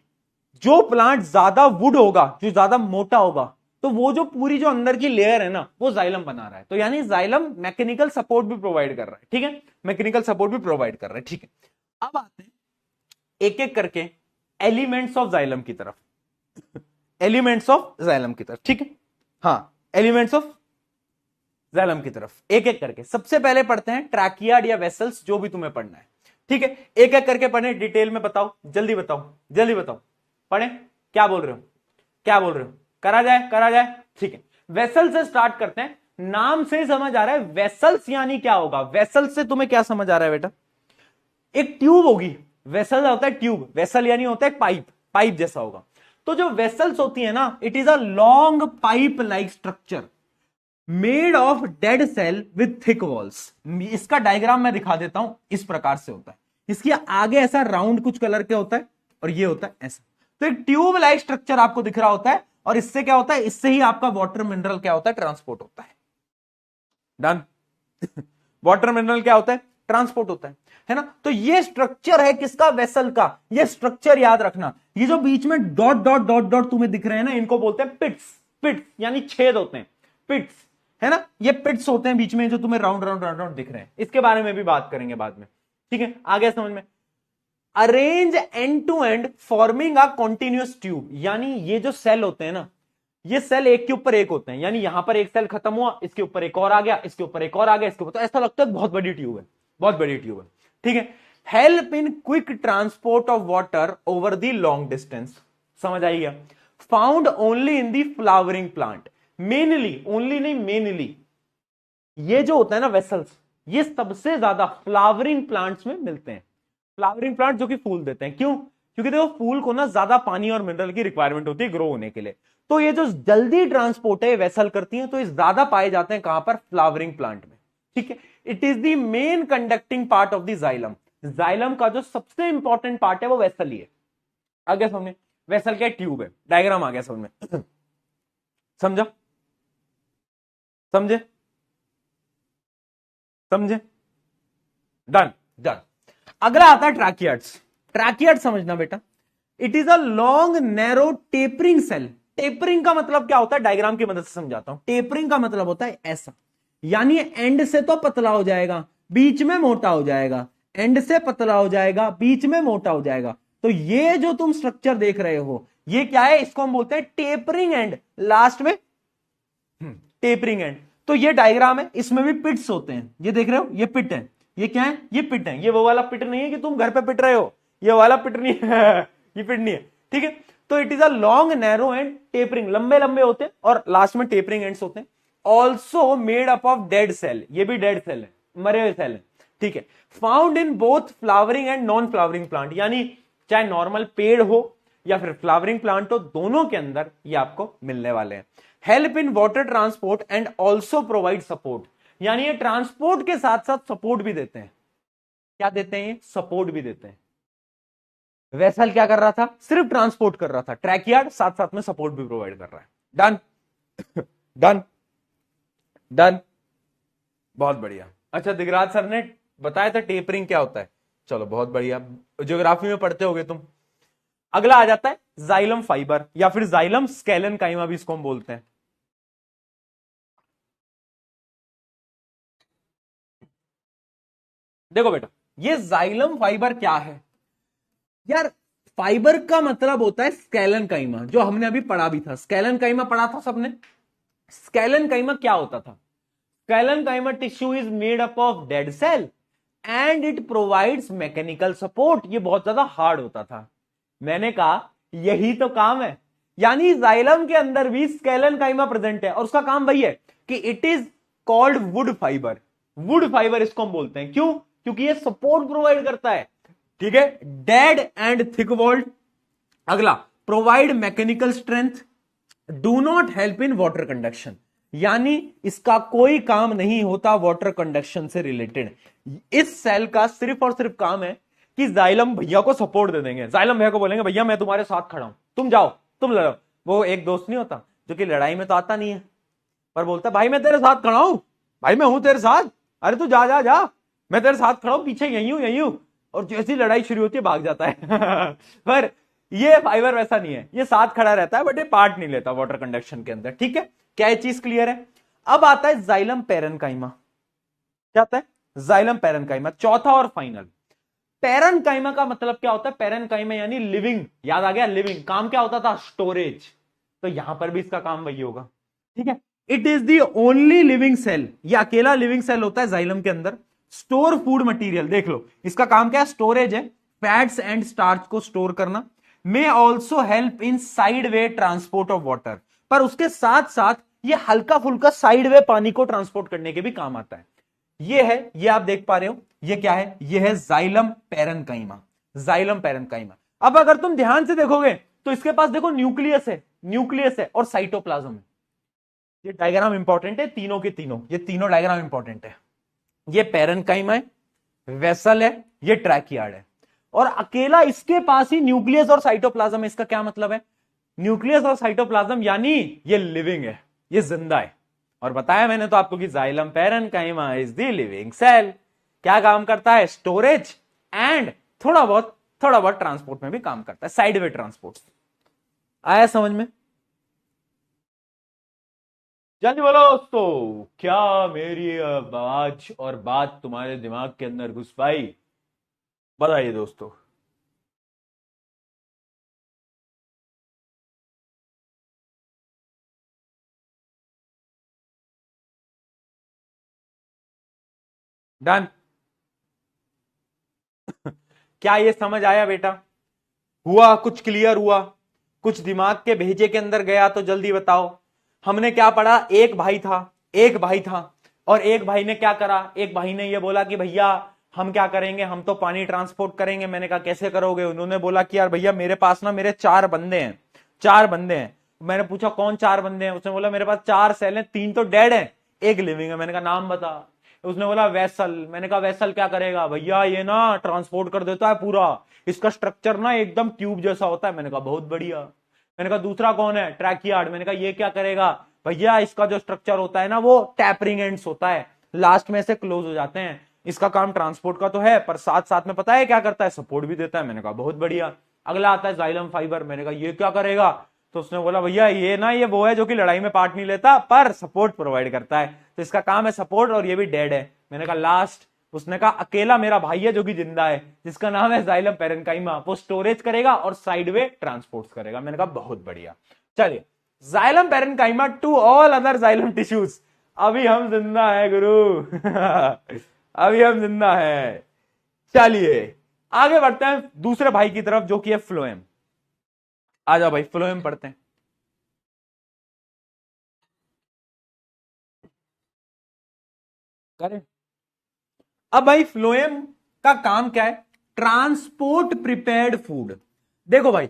[SPEAKER 1] जो प्लांट ज्यादा वुड होगा, जो ज्यादा मोटा होगा, तो वो जो पूरी जो अंदर की लेयर है ना, वो जाइलम बना रहा है। तो यानी जाइलम मैकेनिकल सपोर्ट भी प्रोवाइड कर रहा है, ठीक है, मैकेनिकल सपोर्ट भी प्रोवाइड कर रहा है, ठीक है। अब आते हैं एक एक करके एलिमेंट्स ऑफ जाइलम की तरफ, एलिमेंट्स ऑफ जाइलम की तरफ, ठीक है, हाँ, एलिमेंट्स ऑफ जाइलम की तरफ एक एक करके। सबसे पहले पढ़ते हैं ट्रैकियाड या वेसल्स, जो भी तुम्हें पढ़ना है, ठीक है, एक एक करके पढ़े, डिटेल में बताओ, जल्दी बताओ, जल्दी बताओ, पढ़े, क्या बोल रहे हो, क्या बोल रहे हो, करा जाए, करा जाए, ठीक है। वेसल से स्टार्ट करते हैं, नाम से समझ आ रहा है वेसल्स यानी क्या होगा, वेसल्स से तुम्हें क्या समझ आ रहा है बेटा, एक ट्यूब होगी, वेसल होता है ट्यूब, वेसल यानी होता है पाइप, पाइप जैसा होगा। तो जो वेसल्स होती है ना, it is a long pipe like structure made of dead cell with thick walls. इसका डायग्राम मैं दिखा देता हूं, इस प्रकार से होता है, इसके आगे ऐसा राउंड कुछ कलर के होता है, और ये होता है ऐसा। तो एक ट्यूब लाइक स्ट्रक्चर आपको दिख रहा होता है, और इससे क्या होता है, इससे ही आपका वाटर मिनरल क्या होता है, ट्रांसपोर्ट होता है। डन वाटर मिनरल क्या होता है, ट्रांसपोर्ट होता है ना। तो ये स्ट्रक्चर है किसका, वेसल का। ये स्ट्रक्चर याद रखना, ये जो बीच में डॉट डॉट डॉट डॉट तुम्हें दिख रहे हैं ना, इनको बोलते हैं पिट्स, पिट्स यानी छेद होते हैं, पिट्स, है ना, ये पिट्स होते हैं बीच में जो तुम्हें राउंड राउंड राउंड राउंड दिख रहे हैं। इसके बारे में भी बात करेंगे बाद में, ठीक है, आ गया समझ में। Arrange end to end forming a continuous tube, यानी ये जो सेल होते हैं ना, ये सेल एक के ऊपर एक होते हैं, यानी यहां पर एक सेल खत्म हुआ, इसके ऊपर एक और आ गया, इसके ऊपर एक और आ गया, इसके ऊपर, तो ऐसा लगता है बहुत बड़ी ट्यूब है, बहुत बड़ी ट्यूब है, ठीक है। Help in quick transport of water over the long distance, समझ आई गया। Found only in the flowering plant, mainly, only नहीं मेनली, ये जो होता है ना वेसल्स, ये सबसे ज्यादा फ्लावरिंग प्लांट्स में मिलते हैं। फ्लावरिंग प्लांट जो कि फूल देते हैं, क्यों, क्योंकि देखो फूल को ना ज्यादा पानी और मिनरल की रिक्वायरमेंट होती है ग्रो होने के लिए, तो ये जो जल्दी ट्रांसपोर्ट है वेसल करती हैं, तो ये ज्यादा पाए जाते हैं कहां पर, फ्लावरिंग प्लांट में, ठीक है। It is the main conducting part of the xylem, xylem का जो सबसे इंपॉर्टेंट पार्ट है वो वेसल ही है। आ गया समझ में, वेसल क्या ट्यूब है, डायग्राम आ गया समझ में समझा, समझे, समझे, डन, डन। अगला आता है ट्रैकियड्स, ट्रैकियड समझना बेटा, it is a long narrow tapering cell. Tapering का मतलब क्या होता है, डायग्राम की मदद से समझाता हूं। टेपरिंग का मतलब होता है ऐसा, यानी एंड से तो पतला हो जाएगा, बीच में मोटा हो जाएगा, एंड से पतला हो जाएगा, बीच में मोटा हो जाएगा। तो ये जो तुम स्ट्रक्चर देख रहे हो, ये क्या है, इसको हम बोलते हैं टेपरिंग एंड, लास्ट में टेपरिंग एंड। तो ये डायग्राम है, इसमें भी पिट्स होते हैं, ये देख रहे हो, ये पिट है, ये क्या है, ये पिट है, ये वो वाला पिट नहीं है कि तुम घर पे पिट रहे हो, ये वाला पिट नहीं है ये पिट नहीं है, ठीक है। तो it is a long narrow and tapering, लंबे लंबे होते हैं और लास्ट में टेपरिंग एंड्स होते हैं। Also made up of dead cell, ये भी डेड सेल है, मरे हुए सेल है, ठीक है। Found in both flowering and non flowering plant, यानी चाहे नॉर्मल पेड़ हो या फिर फ्लावरिंग प्लांट हो, दोनों के अंदर ये आपको मिलने वाले हैं। Help in water transport and also provide support, यानी ये ट्रांसपोर्ट के साथ साथ सपोर्ट भी देते हैं। क्या देते हैं, सपोर्ट भी देते हैं। वेसल क्या कर रहा था, सिर्फ ट्रांसपोर्ट कर रहा था, ट्रैकियार्ड साथ साथ में सपोर्ट भी प्रोवाइड कर रहा है। डन डन डन, बहुत बढ़िया। अच्छा दिगराज सर ने बताया था टेपरिंग क्या होता है, चलो बहुत बढ़िया, ज्योग्राफी में पढ़ते होगे तुम। अगला आ जाता है जाइलम फाइबर या फिर जाइलम स्केलन काइमा भी इसको हम बोलते हैं। देखो बेटा, ये जाइलम फाइबर क्या है यार? फाइबर का मतलब होता है स्केलन काइमा, जो हमने अभी पढ़ा भी था। स्केलन काइमा पढ़ा था सबने। स्केलन काइमा क्या होता था? Sclerenchyma tissue is made up of dead cell and it provides mechanical support. ये बहुत ज्यादा हार्ड होता था। मैंने कहा यही तो काम है, यानी जाइलम के अंदर भी स्केलन काइमा प्रेजेंट है और उसका काम वही है कि it is called wood fibre. Wood fibre इसको हम बोलते हैं, क्यों? क्योंकि ये सपोर्ट प्रोवाइड करता है। ठीक है, डेड एंड थिक वॉल्ड। अगला, provide mechanical strength, do not help in water conduction, यानी इसका कोई काम नहीं होता वाटर कंडक्शन से रिलेटेड। इस सेल का सिर्फ और सिर्फ काम है कि जाइलम भैया को सपोर्ट दे देंगे। जाइलम भैया को बोलेंगे भैया मैं तुम्हारे साथ खड़ा हूं, तुम जाओ, तुम लड़ो। वो एक दोस्त नहीं होता जो कि लड़ाई में तो आता नहीं है पर बोलता भाई मैं तेरे साथ खड़ा हूं, भाई मैं हूं तेरे साथ, अरे तू जा जा जा, मैं तेरे साथ खड़ा हूं, पीछे यही हूं। और जैसी लड़ाई शुरू होती है भाग जाता है। पर ये फाइबर वैसा नहीं है, ये साथ खड़ा रहता है बट ये पार्ट नहीं लेता वाटर कंडक्शन के अंदर। ठीक है, क्या ये चीज क्लियर है? अब आता है जाइलम पैरेनकाइमा। क्या आता है? जाइलम पैरेनकाइमा, चौथा और फाइनल। पैरेनकाइमा का मतलब क्या होता है? पैरेनकाइमा यानी लिविंग, याद आ गया? लिविंग। काम क्या होता था? स्टोरेज। तो यहां पर भी इसका काम वही होगा। ठीक है, it is the only living cell, ये अकेला लिविंग सेल होता है जाइलम के अंदर। स्टोर फूड मटेरियल, देख लो इसका काम क्या है? स्टोरेज है, फैट्स एंड स्टार्च को स्टोर करना। मे also help in side way transport of water, पर उसके साथ साथ ये हल्का फुल्का साइड वे पानी को ट्रांसपोर्ट करने के भी काम आता है। ये है, ये आप देख पा रहे हो, ये क्या है? ये है जाइलम पैरेनकाइमा। Xylem parenchyma. अब अगर तुम ध्यान से देखोगे तो इसके पास देखो न्यूक्लियस है, न्यूक्लियस है और साइटोप्लाज्म है। ये डायग्राम इंपॉर्टेंट है, तीनों के तीनों, ये तीनों डायग्राम इंपॉर्टेंट है। ये पैरेनकाइमा है, वेसल है, ये ट्रैकियार्ड है, और अकेला इसके पास ही न्यूक्लियस और साइटोप्लाज्म है। इसका क्या मतलब है? न्यूक्लियस और साइटोप्लाज्म यानी ये लिविंग है, ये जिंदा है। और बताया मैंने तो आपको कि xylem parenchyma is the living cell. क्या काम करता है? स्टोरेज एंड थोड़ा बहुत ट्रांसपोर्ट में भी काम करता है, साइड वे ट्रांसपोर्ट। आया समझ में? जल्दी बोलो दोस्तों, क्या मेरी आवाज और बात तुम्हारे दिमाग के अंदर घुस पाई? बताइए दोस्तों। डन? क्या ये समझ आया बेटा? हुआ कुछ क्लियर हुआ? कुछ दिमाग के भेजे के अंदर गया तो जल्दी बताओ। हमने क्या पढ़ा? एक भाई था, एक भाई था, और एक भाई ने क्या करा? एक भाई ने ये बोला कि भैया हम क्या करेंगे, हम तो पानी ट्रांसपोर्ट करेंगे। मैंने कहा कैसे करोगे? उन्होंने बोला कि यार भैया मेरे पास ना मेरे 4 बंदे हैं, 4 बंदे हैं। मैंने पूछा कौन 4 बंदे हैं? उसने बोला मेरे पास 4 सेल हैं, 3 तो डेड हैं, एक लिविंग है। मैंने कहा नाम बता। उसने बोला वेसल। मैंने कहा वेसल क्या करेगा? भैया ये ना ट्रांसपोर्ट कर देता है पूरा, इसका स्ट्रक्चर ना एकदम ट्यूब जैसा होता है। मैंने कहा बहुत बढ़िया। मैंने कहा दूसरा कौन है? ट्रैकियार्ड। मैंने कहा ये क्या करेगा? भैया इसका जो स्ट्रक्चर होता है ना वो टैपरिंग एंड्स होता है, लास्ट में से क्लोज हो जाते हैं। इसका काम ट्रांसपोर्ट का तो है पर साथ साथ में पता है क्या करता है? सपोर्ट भी देता है। मैंने कहा बहुत बढ़िया। अगला आता है जाइलम फाइबर। मैंने कहा ये क्या करेगा? तो उसने बोला भैया ये ना ये वो है जो कि लड़ाई में पार्ट नहीं लेता पर सपोर्ट प्रोवाइड करता है, तो इसका काम है सपोर्ट, और ये भी डेड है। मैंने कहा लास्ट। उसने कहा अकेला मेरा भाई है जो कि जिंदा है, जिसका नाम है जाइलम पैरेनकाइमा, वो स्टोरेज करेगा और साइड वे ट्रांसपोर्ट करेगा। मैंने कहा बहुत बढ़िया। चलिए, xylem parenchyma to all other xylem tissues. अभी हम जिंदा है गुरु। अभी हम जिंदा है। चलिए आगे बढ़ते हैं दूसरे भाई की तरफ जो कि है फ्लोएम। आ जाओ भाई, फ्लोएम पढ़ते हैं। करें। अब भाई फ्लोएम का काम क्या है? Transport prepared food. देखो भाई,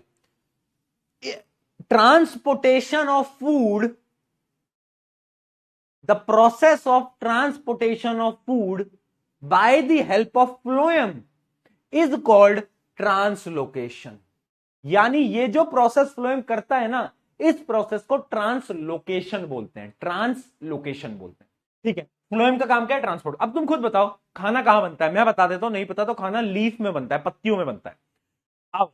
[SPEAKER 1] transportation of food, the process of transportation of food by the help of phloem is called translocation. यानी ये जो प्रोसेस फ्लोएम करता है ना, इस प्रोसेस को ट्रांसलोकेशन बोलते हैं, ट्रांसलोकेशन बोलते हैं। ठीक है, फ्लोएम का काम क्या है? ट्रांसपोर्ट। अब तुम खुद बताओ खाना कहां बनता है? मैं बता देता हूं, नहीं पता तो खाना लीफ में बनता है, पत्तियों में बनता है। अब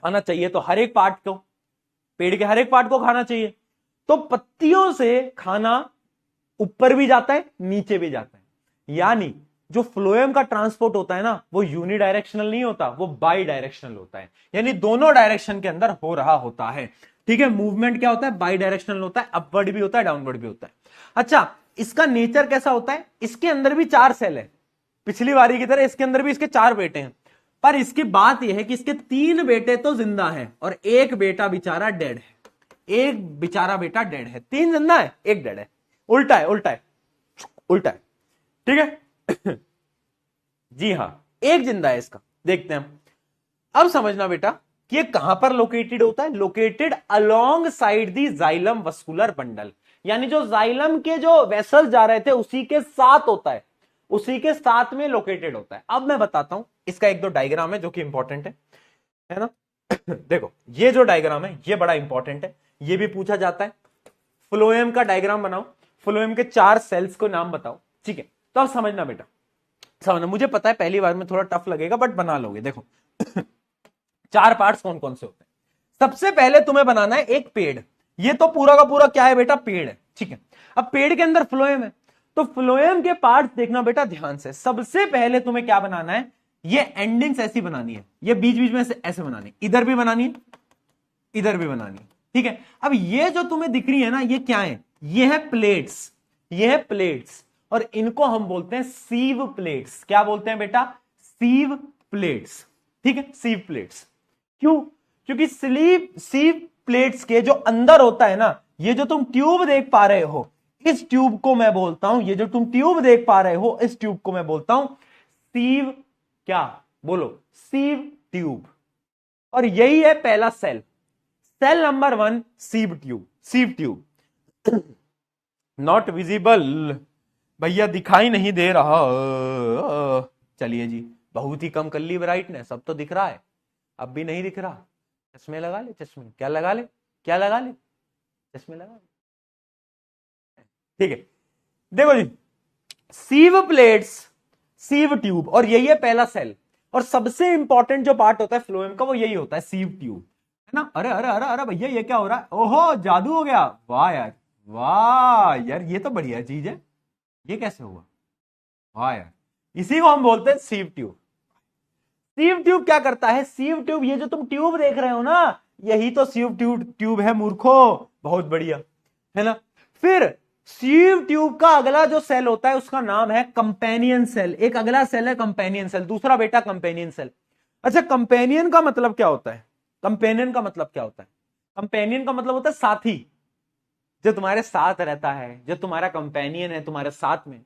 [SPEAKER 1] खाना चाहिए तो हर एक पार्ट को, पेड़ के हर एक पार्ट को खाना चाहिए। तो पत्तियों से खाना ऊपर भी जाता है, नीचे भी जाता है। यानी जो फ्लोएम का ट्रांसपोर्ट होता है ना, वो यूनिडायरेक्शनल नहीं होता, वो बाई डायरेक्शनल होता है, यानी दोनों डायरेक्शन के अंदर हो रहा होता है। ठीक है, मूवमेंट क्या होता है, बाई डायरेक्शनल होता है, अपवर्ड भी होता है, डाउनवर्ड भी होता है। अच्छा, इसका नेचर कैसा होता है, इसके अंदर भी 4 सेल है, पिछली बारी की तरह इसके अंदर भी इसके 4 बेटे हैं, पर इसकी बात यह है कि इसके 3 बेटे तो जिंदा है और एक बेटा बेचारा डेड है। एक बेचारा बेटा डेड है, 3 जिंदा है, एक डेड है। उल्टा है, उल्टा है, उल्टा है। ठीक है जी हां, एक जिंदा है इसका। देखते हैं हम, अब समझना बेटा कि ये कहां पर लोकेटेड होता है, लोकेटेड अलोंग साइड दी जाइलम वस्कुलर बंडल, यानी जो जाइलम के जो वेसल जा रहे थे उसी के साथ होता है, उसी के साथ में लोकेटेड होता है। अब मैं बताता हूं, इसका एक दो डायग्राम है जो कि इंपॉर्टेंट है ना देखो, ये जो डायग्राम है ये बड़ा इंपॉर्टेंट है, ये भी पूछा जाता है। फ्लोएम का डायग्राम बनाओ, फ्लोएम के 4 सेल्स को नाम बताओ। ठीक है, तो अब समझना बेटा, समझना, मुझे पता है पहली बार में थोड़ा टफ लगेगा बट बना लोगे। देखो 4 पार्ट्स कौन कौन से होते हैं। सबसे पहले तुम्हें बनाना है एक पेड़, ये तो पूरा का पूरा क्या है बेटा, पेड़ है। ठीक है, अब पेड़ के अंदर फ्लोएम है, तो फ्लोएम के पार्ट्स देखना बेटा ध्यान से। सबसे पहले तुम्हें क्या बनाना है, ये एंडिंग्स ऐसी बनानी है, ये बीच बीच में ऐसे बनानी, इधर भी बनानी है, इधर भी बनानी है। ठीक है, अब ये जो तुम्हें दिख रही है ना, ये क्या है, ये है प्लेट्स, ये है प्लेट्स, और इनको हम बोलते हैं सीव प्लेट्स। क्या बोलते हैं बेटा, सीव प्लेट्स। ठीक है, सीव प्लेट्स। क्यों, क्योंकि सीव प्लेट्स के जो अंदर होता है ना, ये जो तुम ट्यूब देख पा रहे हो, इस ट्यूब को मैं बोलता हूं, ये जो तुम ट्यूब देख पा रहे हो, इस ट्यूब को मैं बोलता हूं सीव, क्या बोलो, सीव ट्यूब। और यही है पहला cell, cell number 1 sieve tube, sieve tube. Not visible, भैया दिखाई नहीं दे रहा। चलिए जी, बहुत ही कम कर ली ब्राइटनेस, अब तो दिख रहा है, अब भी नहीं दिख रहा। चश्मे लगा ले, चश्मे, क्या लगा ले, क्या लगा ले, चश्मे लगा ले। ठीक है, देखो जी, सीव प्लेट्स, सीव ट्यूब, और यही है पहला सेल। और सबसे इंपॉर्टेंट जो पार्ट होता है फ्लोएम का, वो यही होता है, सीव ट्यूब, है ना। अरे अरे अरे अरे भैया, ये क्या हो रहा है, ओहो जादू हो गया, वाह यार, वाह यार, ये तो बढ़िया चीज है, ये कैसे हुआ, वाह यार। इसी को हम बोलते हैं सीव ट्यूब। सीव ट्यूब क्या करता है, सीव ट्यूब, ये जो तुम ट्यूब देख रहे हो ना, यही तो सीव ट्यूब है मूर्खो, बहुत बढ़िया, है ना। फिर सीव ट्यूब का अगला जो सेल होता है उसका नाम है कंपेनियन सेल। एक अगला सेल है कंपेनियन सेल, दूसरा बेटा कंपेनियन सेल। अच्छा, कंपेनियन का मतलब क्या होता है, कंपेनियन का मतलब क्या होता है, कंपेनियन का मतलब होता है साथी, जो तुम्हारे साथ रहता है, जो तुम्हारा कंपेनियन है तुम्हारे साथ में।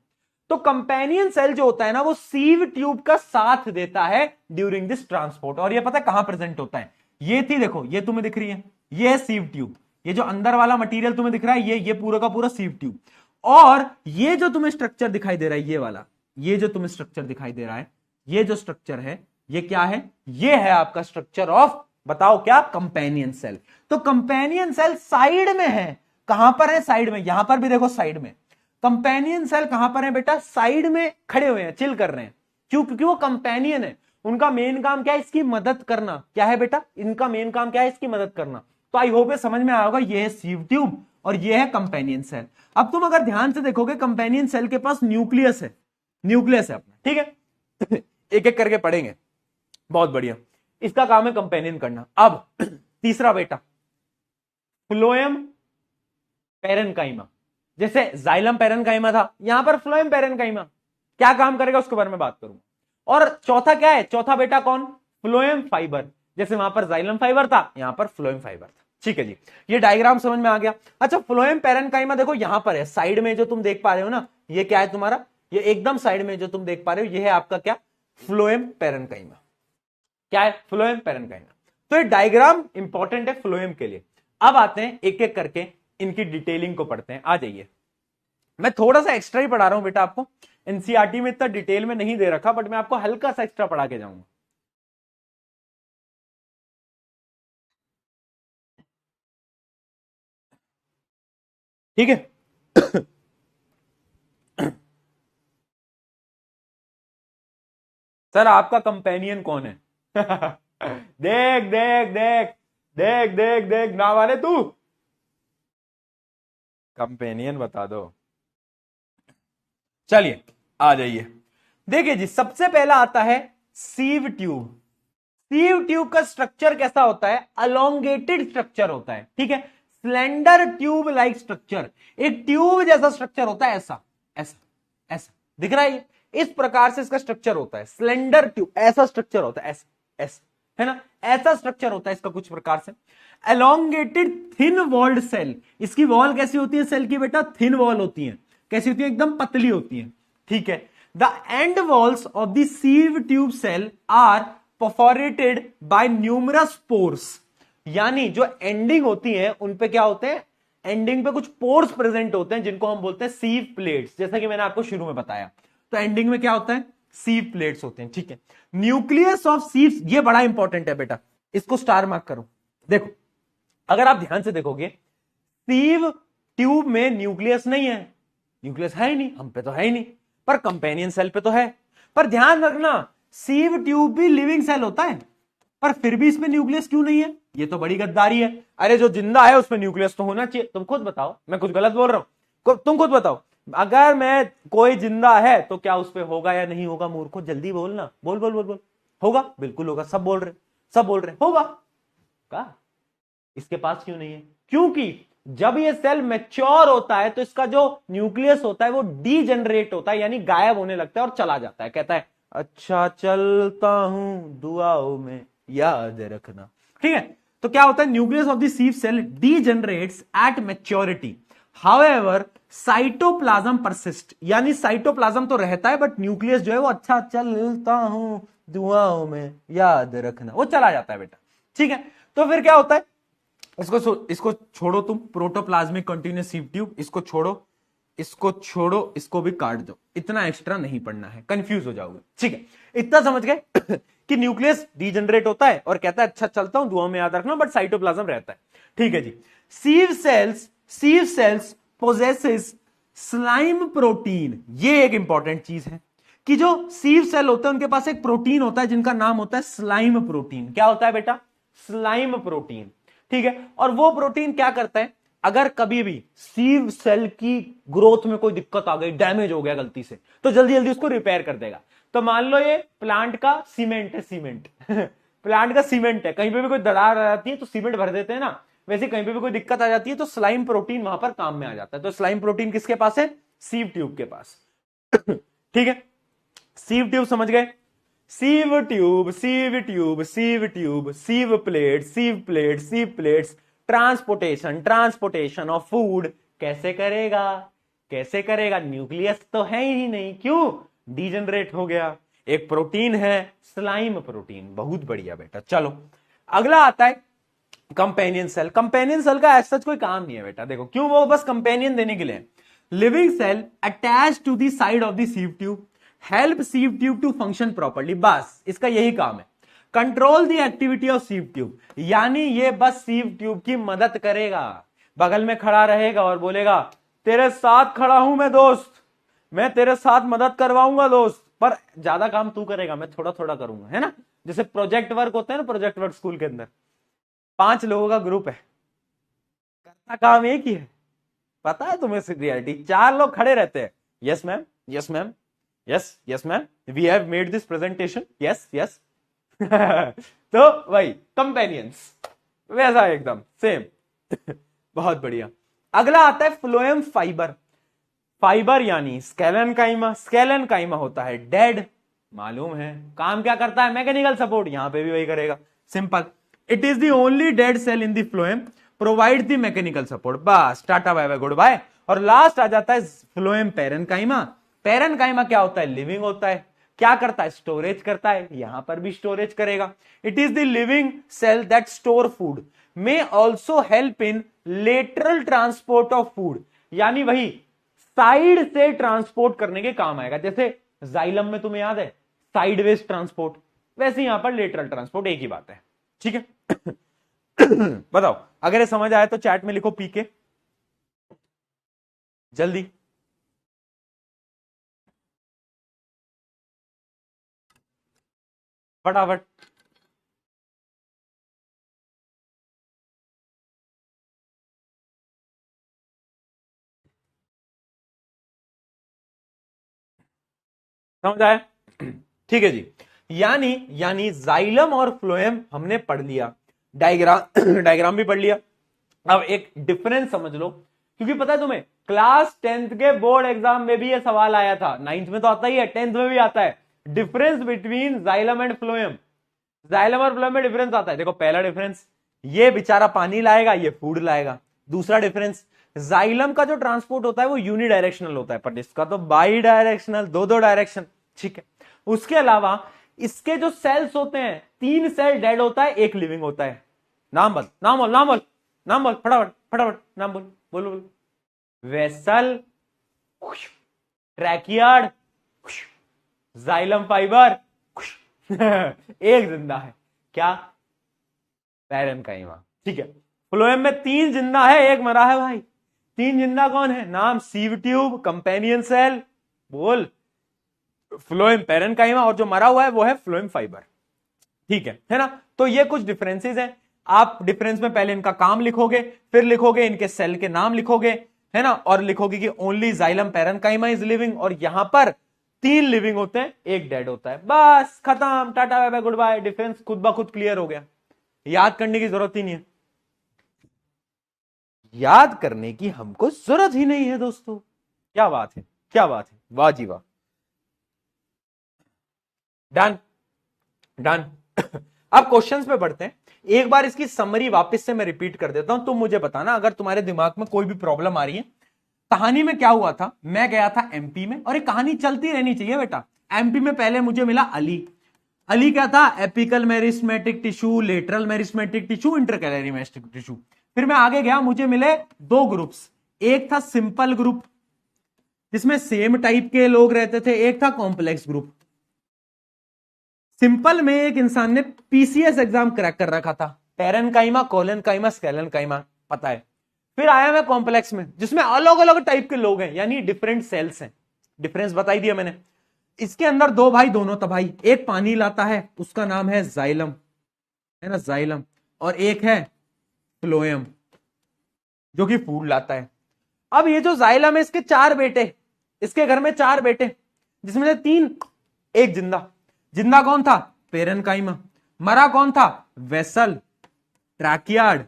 [SPEAKER 1] तो कंपेनियन सेल जो होता है ना, वो सीव ट्यूब का साथ देता है ड्यूरिंग दिस ट्रांसपोर्ट। और ये पता है कहां प्रेजेंट होता है, ये थी देखो, ये तुम्हें दिख रही है, ये है सीव ट्यूब, ये जो अंदर वाला मटेरियल तुम्हें दिख रहा है, ये पूरा का पूरा सीव ट्यूब। और ये जो तुम्हें स्ट्रक्चर दिखाई दे रहा है, ये वाला, ये जो तुम्हें स्ट्रक्चर दिखाई दे रहा है, ये जो स्ट्रक्चर है, ये क्या है, ये है आपका स्ट्रक्चर ऑफ, बताओ क्या, कंपेनियन सेल। तो कंपेनियन सेल साइड में है, कहां पर है, साइड में, यहां पर भी देखो साइड में। कंपेनियन सेल कहां पर है बेटा, साइड में खड़े हुए हैं, चिल कर रहे हैं। क्यों, क्योंकि वो कंपेनियन है, उनका मेन काम क्या है, इसकी मदद करना। क्या है बेटा, इनका मेन काम क्या है, इसकी मदद करना। तो आई होप ये समझ में आया होगा, ये है सीव ट्यूब और ये है कंपेनियन सेल। अब तुम अगर ध्यान से देखोगे, कंपेनियन सेल के पास न्यूक्लियस है, न्यूक्लियस है अपना, ठीक है एक एक करके पढ़ेंगे, बहुत बढ़िया। इसका काम है कंपेनियन करना। अब तीसरा बेटा, फ्लोएम पेरेनकाइमा। जैसे जाइलम पेरेनकाइमा था, यहां पर फ्लोएम पेरेनकाइमा क्या काम करेगा उसके बारे में बात करूंगा। और चौथा क्या है, चौथा बेटा कौन, फ्लोएम फाइबर। जैसे वहां पर जाइलम फाइबर था, यहां पर फ्लोएम फाइबर था। ठीक है जी, ये डायग्राम समझ में आ गया। अच्छा, फ्लोएम पेरेनकाइमा देखो यहां पर है, साइड में जो तुम देख पा रहे हो ना, ये क्या है तुम्हारा, ये एकदम साइड में जो तुम देख पा रहे हो, ये है आपका क्या, फ्लोएम पेरेनकाइमा। क्या है, फ्लोएम पेरेनकाइमा। तो ये डायग्राम इंपॉर्टेंट है फ्लोएम के लिए। अब आते हैं एक एक करके इनकी डिटेलिंग को पढ़ते हैं। आ जाइए, मैं थोड़ा सा एक्स्ट्रा ही पढ़ा रहा हूं बेटा आपको, एनसीईआरटी में इतना डिटेल में नहीं दे रखा, बट मैं आपको हल्का सा एक्स्ट्रा पढ़ा के जाऊंगा। ठीक है सर आपका कंपेनियन कौन है देख देख देख देख देख देख ना वाले तू कंपेनियन बता दो। चलिए आ जाइए। देखिए जी, सबसे पहला आता है सीव ट्यूब। सीव ट्यूब का स्ट्रक्चर कैसा होता है? अलोंगेटेड स्ट्रक्चर होता है, ठीक है। स्लेंडर ट्यूब लाइक स्ट्रक्चर, एक ट्यूब जैसा स्ट्रक्चर होता है, ऐसा ऐसा ऐसा दिख रहा है। इस प्रकार से इसका स्ट्रक्चर होता है, स्लेंडर ट्यूब ऐसा स्ट्रक्चर होता है, ऐसा ऐसा, है ना, ऐसा स्ट्रक्चर होता है इसका कुछ प्रकार से। एलोंगेटेड थिन वॉल्ड सेल, इसकी वॉल कैसी होती है सेल की बेटा? थिन वॉल होती है। कैसी होती है? एकदम पतली होती है, ठीक है। The end walls of the sieve tube cell are perforated by numerous pores, यानी जो एंडिंग होती है उन पे क्या होते हैं? एंडिंग पे कुछ पोर्स प्रेजेंट होते हैं जिनको हम बोलते हैं सीव प्लेट्स, जैसा कि मैंने आपको शुरू में बताया। तो एंडिंग में क्या होता है? सीव प्लेट्स होते हैं, ठीक है। न्यूक्लियस ऑफ सीव, ये बड़ा इंपॉर्टेंट है बेटा, इसको स्टार मार्क करो। देखो, अगर आप ध्यान से देखोगे, सीव ट्यूब में न्यूक्लियस नहीं है, न्यूक्लियस है ही नहीं, हम पे तो है ही नहीं, पर कंपेनियन सेल पे तो है। पर ध्यान रखना, सीव ट्यूब भी लिविंग सेल होता है, पर फिर भी इसमें न्यूक्लियस क्यों नहीं है? ये तो बड़ी गद्दारी है। अरे जो जिंदा है उसमें न्यूक्लियस तो होना चाहिए। तुम खुद बताओ, मैं कुछ गलत बोल रहा हूं? तुम खुद बताओ, अगर मैं कोई जिंदा है तो क्या उस पर होगा या नहीं होगा? मूर्खो जल्दी बोलना, बोल बोल बोल बोल। होगा, बिल्कुल होगा, सब बोल रहे, सब बोल रहे होगा। का इसके पास क्यों नहीं है? क्योंकि जब ये सेल मैच्योर होता है तो इसका जो न्यूक्लियस होता है वो डीजेनरेट होता है, यानी गायब होने लगता है और चला जाता है। कहता है अच्छा चलता हूं, दुआओं में याद रखना, ठीक है। तो क्या होता है? Nucleus of the sieve cell degenerates at maturity, however cytoplasm persist, यानी साइटोप्लाज्म तो रहता है बट न्यूक्लियस जो है वो अच्छा चलता हूं, दुआओं में याद रखना, वो चला जाता है बेटा, ठीक है। तो फिर क्या होता है? इसको छोड़ो तुम, प्रोटोप्लाज्मिक कंटिन्यूस सीव ट्यूब, इसको छोड़ो, इसको छोड़ो, इसको भी काट दो, इतना एक्स्ट्रा नहीं पढ़ना है, कंफ्यूज हो जाओगे, ठीक है। इतना समझ गए कि न्यूक्लियस डीजनरेट होता है और कहता है अच्छा चलता हूं, दुआ में याद रखना, बट साइटोप्लाज्म रहता है, ठीक है जी। सीव सेल्स पोजेसेस स्लाइम प्रोटीन, ये एक इंपॉर्टेंट चीज है कि जो सीव सेल होते हैं उनके पास एक प्रोटीन होता है जिनका नाम होता है स्लाइम प्रोटीन। क्या होता है बेटा? स्लाइम प्रोटीन, ठीक है। और वो प्रोटीन क्या करता है? अगर कभी भी सीव सेल की ग्रोथ में कोई दिक्कत आ गई, डैमेज हो गया गलती से, तो जल्दी जल्दी उसको रिपेयर कर देगा। तो मान लो ये प्लांट का सीमेंट है, सीमेंट प्लांट का सीमेंट है, कहीं पे भी कोई दरार आ जाती है तो सीमेंट भर देते हैं ना, वैसे कहीं पे भी कोई दिक्कत आ जाती है तो स्लाइम प्रोटीन वहां पर काम में आ जाता है। तो स्लाइम प्रोटीन किसके पास है? सीव ट्यूब के पास ठीक है। सीव ट्यूब समझ गए? Sieve tube, sieve tube, sieve tube, sieve plate, sieve plate, sieve plates, transportation, transportation of food कैसे करेगा? कैसे करेगा? न्यूक्लियस तो है ही नहीं, क्यों? डीजनरेट हो गया। एक प्रोटीन है स्लाइम प्रोटीन, बहुत बढ़िया बेटा। चलो अगला आता है कंपेनियन सेल। कंपेनियन सेल का ऐसा कोई काम नहीं है बेटा, देखो क्यों, वो बस कंपेनियन देने के लिए। Living cell attach to the side of the sieve tube, help sieve tube to function properly, बस इसका यही काम है। Control the activity of sieve tube, यानी ये बस सीव ट्यूब की मदद करेगा, बगल में खड़ा रहेगा और बोलेगा तेरे साथ खड़ा हूं मैं दोस्त, मैं तेरे साथ मदद करवाऊंगा दोस्त, पर ज्यादा काम तू करेगा, मैं थोड़ा थोड़ा करूंगा, है ना। जैसे प्रोजेक्ट वर्क होता है ना, प्रोजेक्ट वर्क स्कूल के अंदर 5 लोगों का ग्रुप है, करता काम एक ही है, पता है तुम्हें रियलिटी, 4 लोग खड़े रहते हैं, yes ma'am, yes ma'am, yes yes ma'am, we have made this presentation, yes yes तो वही कंपेनियंस, वैसा एकदम सेम बहुत बढ़िया। अगला आता है फ्लोएम फाइबर। फाइबर यानी स्केलन काइमा, स्केलन काइमा होता है डेड, मालूम है। काम क्या करता है? मैकेनिकल सपोर्ट, यहां पे भी वही करेगा, सिंपल। It is the only dead cell in the phloem, provide the mechanical support, बस टाटा बाय बाय गुड बाय। और लास्ट आ जाता है फ्लोएम पेरेनकाइमा। पेरेनकाइमा क्या होता है? लिविंग होता है। क्या करता है? स्टोरेज करता है, यहां पर भी स्टोरेज करेगा। It is the living cell that store food, may also help in lateral transport of food, यानी वही साइड से ट्रांसपोर्ट करने के काम आएगा। जैसे जाइलम में तुम्हें याद है साइडवेज ट्रांसपोर्ट, वैसे यहां पर लेटरल ट्रांसपोर्ट, एक ही बात है, ठीक है बताओ, अगर ये समझ आया तो चैट में लिखो पीके जल्दी। फटाफट समझ आया? ठीक है जी। यानी यानी जाइलम और फ्लोएम हमने पढ़ लिया, डायग्राम डायग्राम भी पढ़ लिया। अब एक डिफरेंस समझ लो, क्योंकि पता है तुम्हें क्लास 10th के बोर्ड एग्जाम में भी ये सवाल आया था, 9th में तो आता ही है, 10th में भी आता है। Difference between xylem and phloem, xylem और फ्लोएम में डिफरेंस आता है। देखो पहला डिफरेंस, ये बेचारा पानी लाएगा, ये फूड लाएगा। दूसरा डिफरेंस, जाइलम का जो ट्रांसपोर्ट होता है वो यूनिडायरेक्शनल होता है, पर इसका तो बाई डायरेक्शनल, दो डायरेक्शन। ठीक है। उसके अलावा इसके जो सेल्स होते हैं, 3 सेल डेड होता है, 1 लिविंग होता है। नाम बोल, नाम बोल, नाम बोल, नाम बोल, फटाफट फटाफट नाम बोल, बोलो बोलो। वेसल, ट्रैकियार्ड, जाइलम फाइबर, एक जिंदा है, क्या? पैरेन्काइमा। ठीक है। फ्लोएम में 3 जिंदा है, 1 मरा है भाई। 3 जिंदा कौन है? नाम सीव ट्यूब, कंपेनियन सेल, बोल। फ्लोएम पैरेन्काइमा, और जो मरा हुआ है वो है फ्लोएम फाइबर। ठीक है ना? तो ये कुछ डिफरेंसेस हैं। आप डिफरेंस में पहले इनका काम लिखोगे, फिर लिखोगे इनके सेल के नाम लिखोगे, है ना, और लिखोगे कि only xylem parenchyma is living, और यहां पर 3 लिविंग होते हैं, 1 डेड होता है। बस खत्म, tata bye bye good bye. Difference खुद ब खुद क्लियर हो गया, याद करने की जरूरत ही नहीं है। याद करने की हमको जरूरत ही नहीं है दोस्तों। क्या बात है, क्या बात है, वाह जी वाह। Done done. अब क्वेश्चंस पे बढ़ते हैं। एक बार इसकी समरी वापस से मैं रिपीट कर देता हूं, तुम मुझे बताना अगर तुम्हारे दिमाग में कोई भी प्रॉब्लम आ रही है। कहानी में क्या हुआ था, मैं गया था एमपी में, और ये कहानी चलती रहनी चाहिए बेटा। एमपी में पहले मुझे मिला अली। अली क्या था? Apical meristematic tissue, lateral meristematic tissue, intercalary meristematic tissue. फिर मैं आगे गया, मुझे मिले 2 ग्रुप्स। एक था सिंपल ग्रुप जिसमें सेम टाइप के लोग रहते थे, एक था कॉम्प्लेक्स ग्रुप। सिंपल में एक इंसान ने पीसीएस एग्जाम क्रैक कर रखा था, पैरेन्काइमा, कोलेनकाइमा, स्केलेनकाइमा, पता है। फिर आया मैं कॉम्प्लेक्स में जिसमें अलग अलग टाइप के लोग हैं, यानी डिफरेंट सेल्स हैं। डिफरेंस बताई दिया मैंने। इसके अंदर 2 भाई दोनों तबाही, एक पानी लाता है उसका नाम है जाइलम, है ना, जाइलम, और एक है फ्लोएम जो कि फूड लाता है। अब ये जो जाइलम है इसके 4 बेटे, इसके घर में 4 बेटे, जिसमें से 3, 1 जिंदा। जिंदा कौन था? पैरेन्काइमा। मरा कौन था? वेसल, ट्रैकियार्ड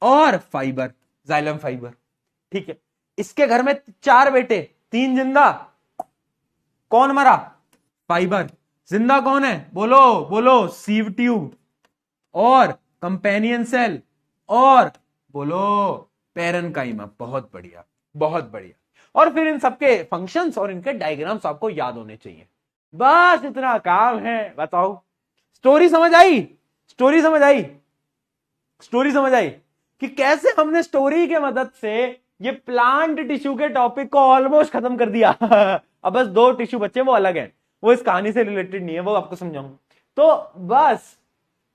[SPEAKER 1] और फाइबर, जाइलम फाइबर। ठीक है। इसके घर में 4 बेटे, 3 जिंदा, कौन मरा? फाइबर। जिंदा कौन है? बोलो बोलो, सीव ट्यूब और कंपेनियन सेल और बोलो पैरेन्काइमा। बहुत बढ़िया, बहुत बढ़िया। और फिर इन सबके फंक्शंस और इनके डायग्राम्स आपको याद होने चाहिए। बस इतना काम है, बताओ। स्टोरी समझ आई? स्टोरी समझ आई? स्टोरी समझ आई कि कैसे हमने स्टोरी के मदद से ये प्लांट टिश्यू के टॉपिक को ऑलमोस्ट खत्म कर दिया। अब बस 2 टिश्यू बच्चे, वो अलग हैं, वो इस कहानी से रिलेटेड नहीं है, वो आपको समझाऊंगा। तो बस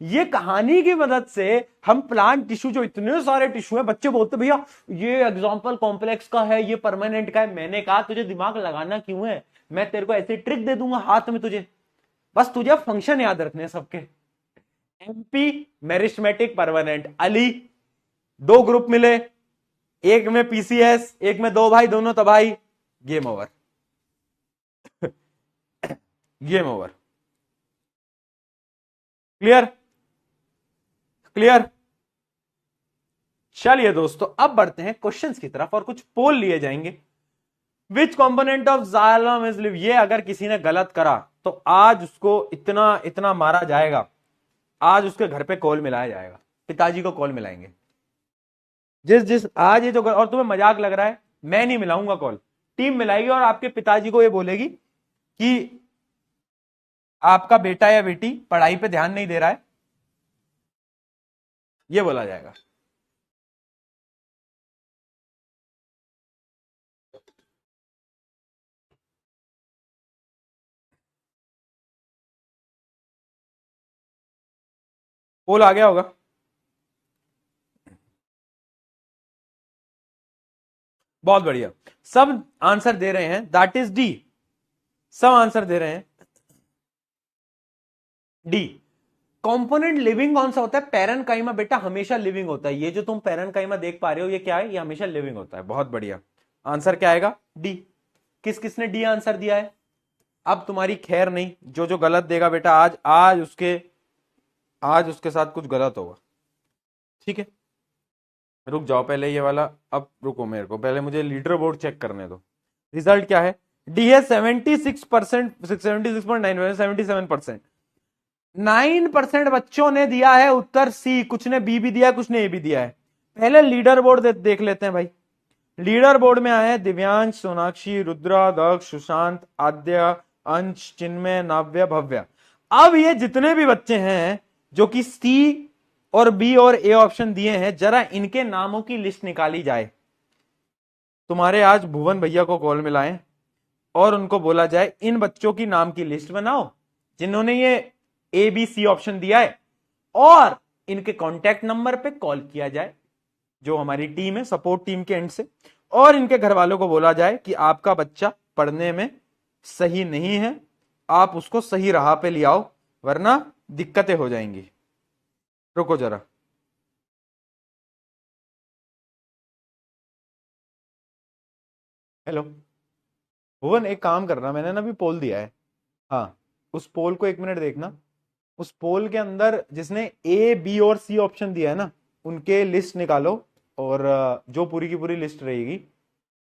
[SPEAKER 1] ये कहानी की मदद से हम प्लांट टिश्यू, जो इतने सारे टिश्यू हैं, बच्चे बोलते भैया ये एग्जांपल कॉम्प्लेक्स का है, ये परमानेंट का है। मैंने कहा तुझे दिमाग लगाना क्यों है, मैं तेरे को ऐसी ट्रिक दे दूंगा हाथ में तुझे, बस तुझे फंक्शन याद रखने सबके। MP meristematic permanent, Ali, 2 group मिले, एक में पीसीएस, एक में 2 भाई दोनों तबाही, game over. Game over. Clear? Clear? चलिए दोस्तों अब बढ़ते हैं क्वेश्चंस की तरफ और कुछ पोल लिए जाएंगे। विच component of xylem is live, ये अगर किसी ने गलत करा तो आज उसको इतना इतना मारा जाएगा, आज उसके घर पे कॉल मिलाया जाएगा, पिताजी को कॉल मिलाएंगे। जिस आज ये जो, और तुम्हें मजाक लग रहा है, मैं नहीं मिलाऊंगा कॉल, टीम मिलाएगी और आपके पिताजी को ये बोलेगी कि आपका बेटा या बेटी पढ़ाई पे ध्यान नहीं दे रहा है, ये बोला जाएगा। पोल आ गया होगा? बहुत बढ़िया, सब आंसर दे रहे हैं, दैट इज डी। सब आंसर दे रहे हैं डी। कंपोनेंट लिविंग कौन सा होता है? पैरेन्काइमा बेटा हमेशा लिविंग होता है। ये जो तुम पैरेन्काइमा देख पा रहे हो ये क्या है? ये हमेशा लिविंग होता है। बहुत बढ़िया, आंसर क्या आएगा? डी। किस किसने डी आंसर दिया है? अब तुम्हारी खैर नहीं, जो जो गलत देगा बेटा आज आज उसके साथ कुछ गलत होगा। ठीक है, रुक जाओ पहले ये वाला, अब रुको मेरे को पहले मुझे लीडर बोर्ड चेक करने दो। रिजल्ट क्या है? डी है 76%, 76.9, 77%। 9% बच्चों ने दिया है उत्तर सी, कुछ ने बी भी दिया है, कुछ ने ए भी दिया है। पहले लीडर बोर्ड देख लेते हैं भाई। लीडर बोर्ड में आए हैं दिव्यांश, सोनाक्षी, रुद्रा, दक्ष, सुशांत, आद्या, अंश, चिन्मय, नाव्य, भव्य। अब ये जितने भी बच्चे हैं जो कि सी और बी और ए ऑप्शन दिए हैं, जरा इनके नामों की लिस्ट निकाली जाए। तुम्हारे आज भुवन भैया को कॉल मिलाएं और उनको बोला जाए इन बच्चों की नाम की लिस्ट बनाओ जिन्होंने ये ए बी सी ऑप्शन दिया है, और इनके कॉन्टैक्ट नंबर पे कॉल किया जाए जो हमारी टीम है सपोर्ट टीम के एंड से, और इनके घर वालों को बोला जाए कि आपका बच्चा पढ़ने में सही नहीं है, आप उसको सही राह पे ले आओ वरना दिक्कतें हो जाएंगी। रुको जरा, हेलो भुवन, एक काम करना, मैंने ना अभी पोल दिया है। हाँ, उस पोल को 1 मिनट देखना। उस पोल के अंदर जिसने ए बी और सी ऑप्शन दिया है ना, उनके लिस्ट निकालो, और जो पूरी की पूरी लिस्ट रहेगी,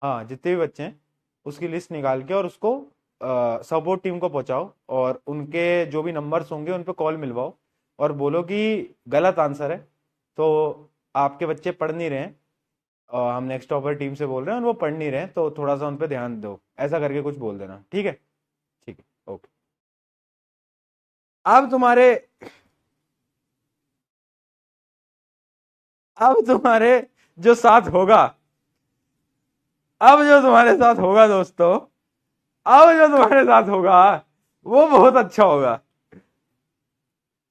[SPEAKER 1] हाँ जितने भी बच्चे हैं उसकी लिस्ट निकाल के और उसको सपोर्ट टीम को पहुंचाओ, और उनके जो भी नंबर्स होंगे उन पे कॉल मिलवाओ और बोलो कि गलत आंसर है, तो आपके बच्चे पढ़ नहीं रहे हैं, और हम नेक्स्ट टॉपर टीम से बोल रहे हैं और वो पढ़ नहीं रहे हैं, तो थोड़ा सा उन पे ध्यान दो, ऐसा करके कुछ बोल देना। ठीक है, ठीक है, ओके। अब तुम्हारे अब तुम्हारे जो साथ होगा, अब जो तुम्हारे साथ होगा दोस्तों, अब जो तुम्हारे साथ होगा वो बहुत अच्छा होगा।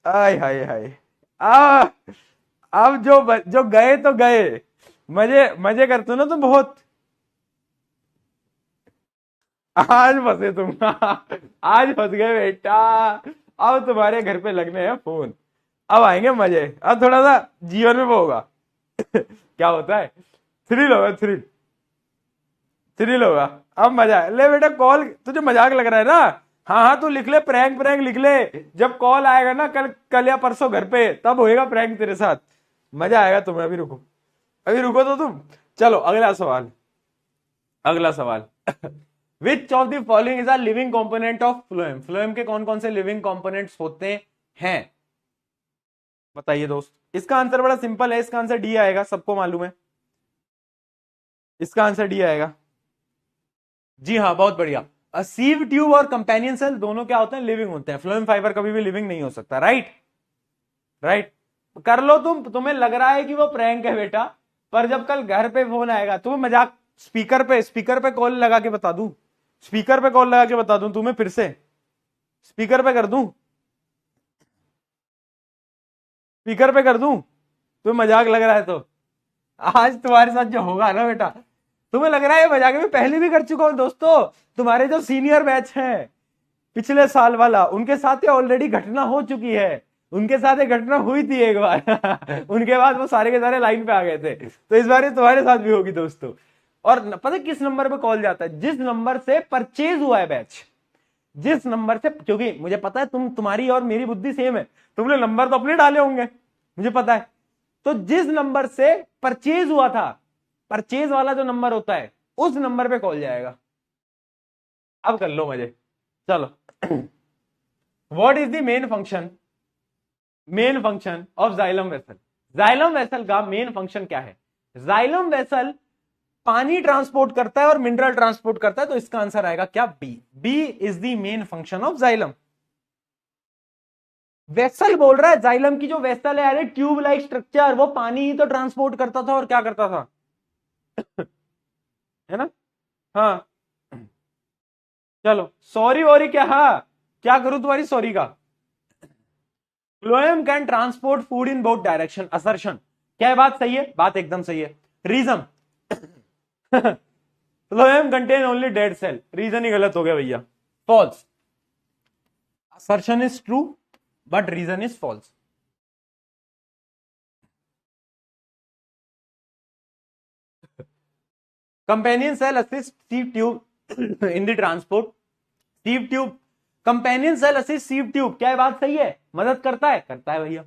[SPEAKER 1] आय हाय हाय। आ, अब जो गए तो गए, मजे मजे करते हो ना तुम बहुत। आज फंसे तुम आज फंस गए बेटा। अब तुम्हारे घर पे लगने हैं फोन, अब आएंगे मजे, अब थोड़ा सा जीवन में वो होगा क्या होता है, थ्रिल होगा, थ्रिल, थ्रिल होगा। अब मजा है। ले बेटा कॉल, तुझे मजाक लग रहा है ना? हाँ हाँ, तू लिख ले, प्रैंक प्रैंक लिख ले। जब कॉल आएगा ना कल कल या परसों घर पे, तब होएगा प्रैंक तेरे साथ, मजा आएगा तुम्हें। अभी रुको, अभी रुको तो तुम। चलो अगला सवाल, अगला सवाल which of the following is a living component of phloem? Phloem के कौन कौन से लिविंग कंपोनेंट्स होते हैं? बताइए दोस्त। इसका आंसर बड़ा सिंपल है, इसका आंसर डी आएगा, सबको मालूम है, इसका आंसर डी आएगा। जी हाँ, बहुत बढ़िया। सीव ट्यूब और कंपेनियन सेल दोनों क्या होते हैं? लिविंग होते हैं। फ्लोएम फाइबर कभी भी लिविंग नहीं हो सकता। Right, right. कर लो तुम, तुम्हें लग रहा है कि वो प्रैंक है बेटा, पर जब कल घर पे फोन आएगा तुम्हें मजाक, स्पीकर पे कॉल लगा के बता दूं, स्पीकर पे कॉल लगा के बता दूं तुम्हें, फिर से स्पीकर पे कर दूं, स्पीकर पे कर दूं, तुम्हें मजाक लग रहा है तो। आज तुम्हारे साथ जो होगा ना बेटा, तुम्हें लग रहा है मजाक, में पहले भी कर चुका हूं दोस्तों। तुम्हारे जो सीनियर बैच है पिछले साल वाला, उनके साथ ये ऑलरेडी घटना हो चुकी है, उनके साथ ये घटना हुई थी एक बार उनके बाद वो सारे के सारे लाइन पे आ गए थे, तो इस बार ये तुम्हारे साथ भी होगी दोस्तों। और पता है किस नंबर पे कॉल जाता है? जिस नंबर से परचेज हुआ है बैच, जिस नंबर से, क्योंकि मुझे पता है तुम्हारी और मेरी बुद्धि सेम है, तुमने नंबर तो अपने डाले होंगे, मुझे पता है। तो जिस नंबर से परचेज हुआ था, परचेज वाला जो नंबर होता है, उस नंबर पे कॉल जाएगा। अब कर लो मजे, चलो what is the main function of xylem vessel? Xylem vessel का मेन फंक्शन क्या है? जाइलम वेसल पानी ट्रांसपोर्ट करता है और मिनरल ट्रांसपोर्ट करता है, तो इसका आंसर आएगा क्या? B. B is the main function of xylem. Vessel बोल रहा है, जाइलम की जो वेसल है, अरे ट्यूब लाइक स्ट्रक्चर, वो पानी ही तो ट्रांसपोर्ट करता था और क्या करता था है ना? हाँ, चलो सॉरी वॉरी क्या, हाँ क्या करूं तुम्हारी सॉरी का? Phloem can transport food in both direction, assertion. क्या है बात? सही है, बात एकदम सही है। Reason phloem contain only dead cell, reason ही गलत हो गया भैया, false. Assertion is true but reason is false. Companion cell assist sieve tube in the transport, sieve tube, companion cell assist sieve tube, क्या ये बात सही है? मदद करता है? करता है भैया।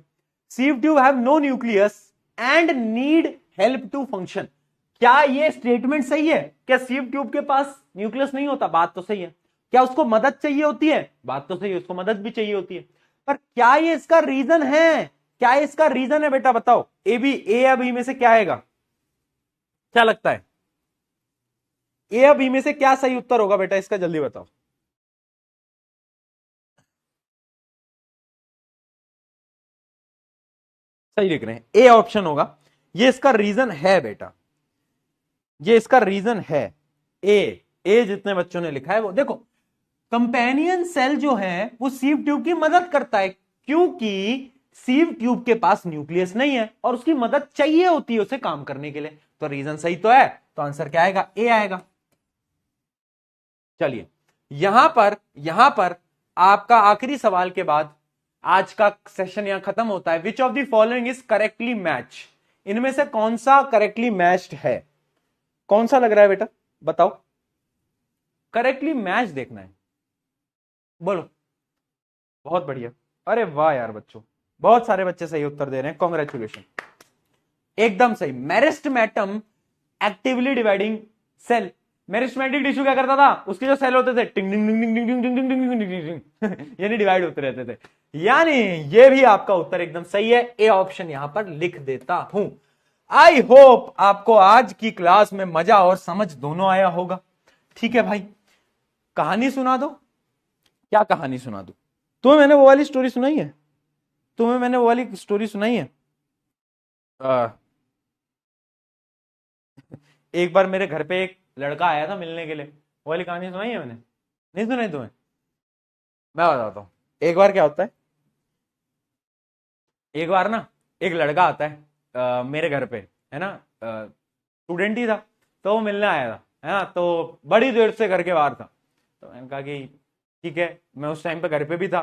[SPEAKER 1] Sieve tube have no nucleus and need help to function, क्या ये स्टेटमेंट सही है? क्या सीव ट्यूब के पास न्यूक्लियस नहीं होता? बात तो सही है। क्या उसको मदद चाहिए होती है? बात तो सही है, उसको मदद भी चाहिए होती है। पर क्या ये इसका रीजन है? क्या ये इसका रीजन है बेटा? बताओ, ए या बी में से क्या आएगा? क्या लगता है? ए या बी में से क्या सही उत्तर होगा बेटा इसका? जल्दी बताओ। सही लिख रहे हैं, ए ऑप्शन होगा। ये इसका रीजन है बेटा, ये इसका रीजन है। ए जितने बच्चों ने लिखा है वो देखो, कंपेनियन सेल जो है वो सीव ट्यूब की मदद करता है, क्योंकि सीव ट्यूब के पास न्यूक्लियस नहीं है और उसकी मदद चाहिए होती है उसे काम करने के लिए। तो रीजन सही तो है, तो आंसर क्या आएगा? ए आएगा। चलिए, यहां पर आपका आखिरी सवाल के बाद आज का सेशन यहां खत्म होता है। Which of the following is correctly match, इनमें से कौन सा करेक्टली मैच्ड है? कौन सा लग रहा है बेटा? बताओ, करेक्टली मैच देखना है, बोलो। बहुत बढ़िया, अरे वाह यार बच्चों, बहुत सारे बच्चे सही उत्तर दे रहे हैं, कॉन्ग्रेचुलेशन, एकदम सही। Meristematic actively dividing cell, meristematic tissue क्या करता था? उसके जो सेल होते थे टिंग टिंग टिंग टिंग टिंग टिंग टिंग टिंग टिंग टिंग टिंग यानी डिवाइड होते रहते थे। यानी ये भी आपका उत्तर एकदम सही है, ए ऑप्शन यहां पर लिख देता हूं। आई होप आपको आज की क्लास में मजा और समझ दोनों आया होगा। ठीक है भाई, कहानी सुना दो। क्या कहानी सुना दो? तुम्हें मैंने वो वाली स्टोरी सुनाई है? तुम्हें मैंने वो वाली स्टोरी सुनाई है? एक बार मेरे घर पे एक लड़का आया था मिलने के लिए, वो वाली कहानी सुनाई है मैंने? नहीं सुनाई तुम्हें? मैं बताता हूँ। एक बार क्या होता है, एक बार ना एक लड़का आता है मेरे घर पे, है ना, स्टूडेंट ही था, तो वो मिलने आया था, है ना, तो बड़ी देर से घर के बाहर था। तो मैंने कहा कि ठीक है, मैं उस टाइम पे घर पे भी था,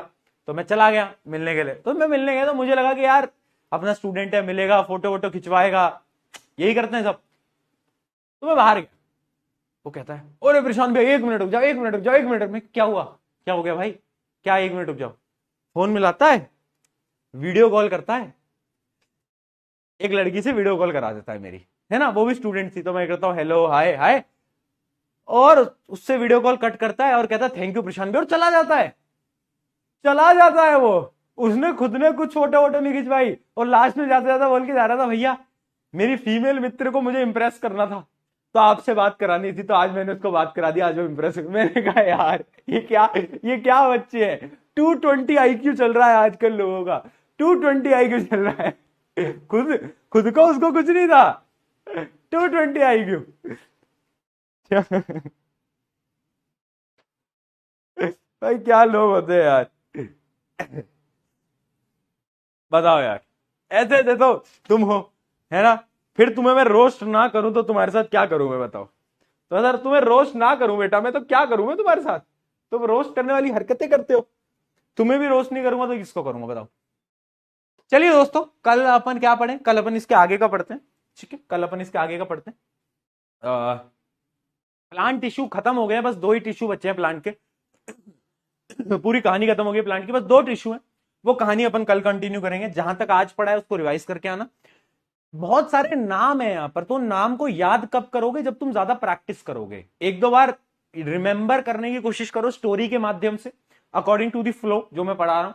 [SPEAKER 1] तो मैं चला गया मिलने के लिए। तो मैं मिलने गया तो मुझे लगा कि यार अपना स्टूडेंट है, मिलेगा, फोटो वोटो खिंचवाएगा, यही करते हैं सब। तो मैं बाहर गया, वो कहता है अरे प्रशांत भाई 1 मिनट रुक जाओ, 1 मिनट रुक जाओ, 1 मिनट में। क्या हुआ? क्या हो गया भाई? क्या 1 मिनट रुक जाओ? फोन मिलाता है, वीडियो कॉल करता है, एक लड़की से वीडियो कॉल करा देता है मेरी, है ना, वो भी स्टूडेंट थी। तो मैं कहता हूँ हेलो हाय हाय, और उससे वीडियो कॉल कट करता है और कहता है थैंक यू प्रशांत भाई, और चला जाता है। चला जाता है वो, उसने खुद ने कुछ फोटो वोटो नहीं खिंचवाई, और लास्ट में जाते जाता बोल के जा रहा था भैया मेरी फीमेल मित्र को मुझे इंप्रेस करना था, तो आपसे बात करानी थी, तो आज मैंने उसको बात करा दी, आज वो इंप्रेस। मैंने कहा यार ये क्या बच्चे हैं, 220 IQ चल रहा है आजकल लोगों का, 220 IQ चल रहा है, खुद को उसको कुछ नहीं था, 220 IQ। भाई क्या लोग होते हैं यार, बताओ यार, ऐसे ऐसे तो तुम हो, है ना। फिर तुम्हें मैं रोस्ट ना करूं तो तुम्हारे साथ क्या करूं मैं, बताओ। तो अगर तुम्हें रोस्ट ना करूं बेटा मैं, तो क्या करूं मैं तुम्हारे साथ? तुम रोस्ट करने वाली हरकतें करते हो, तुम्हें भी रोस्ट नहीं करूंगा तो किसको करूंगा बताओ। चलिए दोस्तों, कल अपन क्या पढ़े? कल अपन इसके आगे का पढ़ते हैं, ठीक है, कल अपन इसके आगे का पढ़ते हैं। प्लांट टिश्यू खत्म हो गए, बस 2 ही टिश्यू बचे हैं प्लांट के, पूरी कहानी खत्म हो गई प्लांट की, बस 2 टिश्यू है। वो कहानी अपन कल कंटिन्यू करेंगे, जहां तक आज पढ़ा है उसको रिवाइज करके आना। बहुत सारे नाम है यहां पर, तो नाम को याद कब करोगे? जब तुम ज्यादा प्रैक्टिस करोगे, 1-2 बार रिमेंबर करने की कोशिश करो स्टोरी के माध्यम से, अकॉर्डिंग टू द फ्लो जो मैं पढ़ा रहा हूं,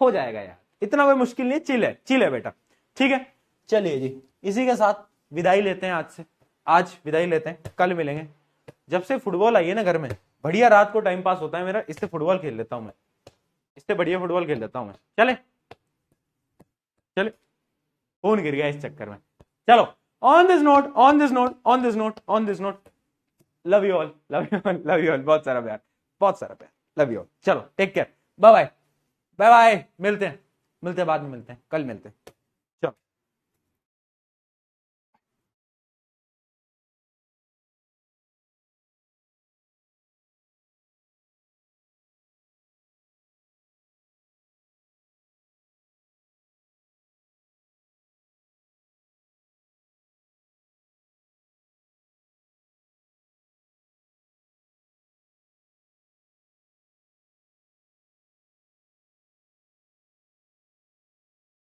[SPEAKER 1] हो जाएगा यार, इतना कोई मुश्किल नहीं है, चिल है बेटा, ठीक है। चलिए जी, इसी के साथ विदाई लेते हैं आज से, आज विदाई लेते हैं, कल मिलेंगे। जब से फुटबॉल आई है ना घर में, बढ़िया रात को टाइम पास होता है मेरा, इससे फुटबॉल खेल लेता हूं मैं, इससे बढ़िया फुटबॉल खेल लेता हूं मैं। चले चले, फोन गिर गया इस चक्कर में। चलो, on this note, on this note, on this note, on this note, love you all, love you all, love you all, बहुत सारा प्यार, बहुत सारा प्यार, लव यू ऑल। चलो take care, bye bye, bye bye, मिलते हैं बाद में, मिलते हैं, कल मिलते हैं।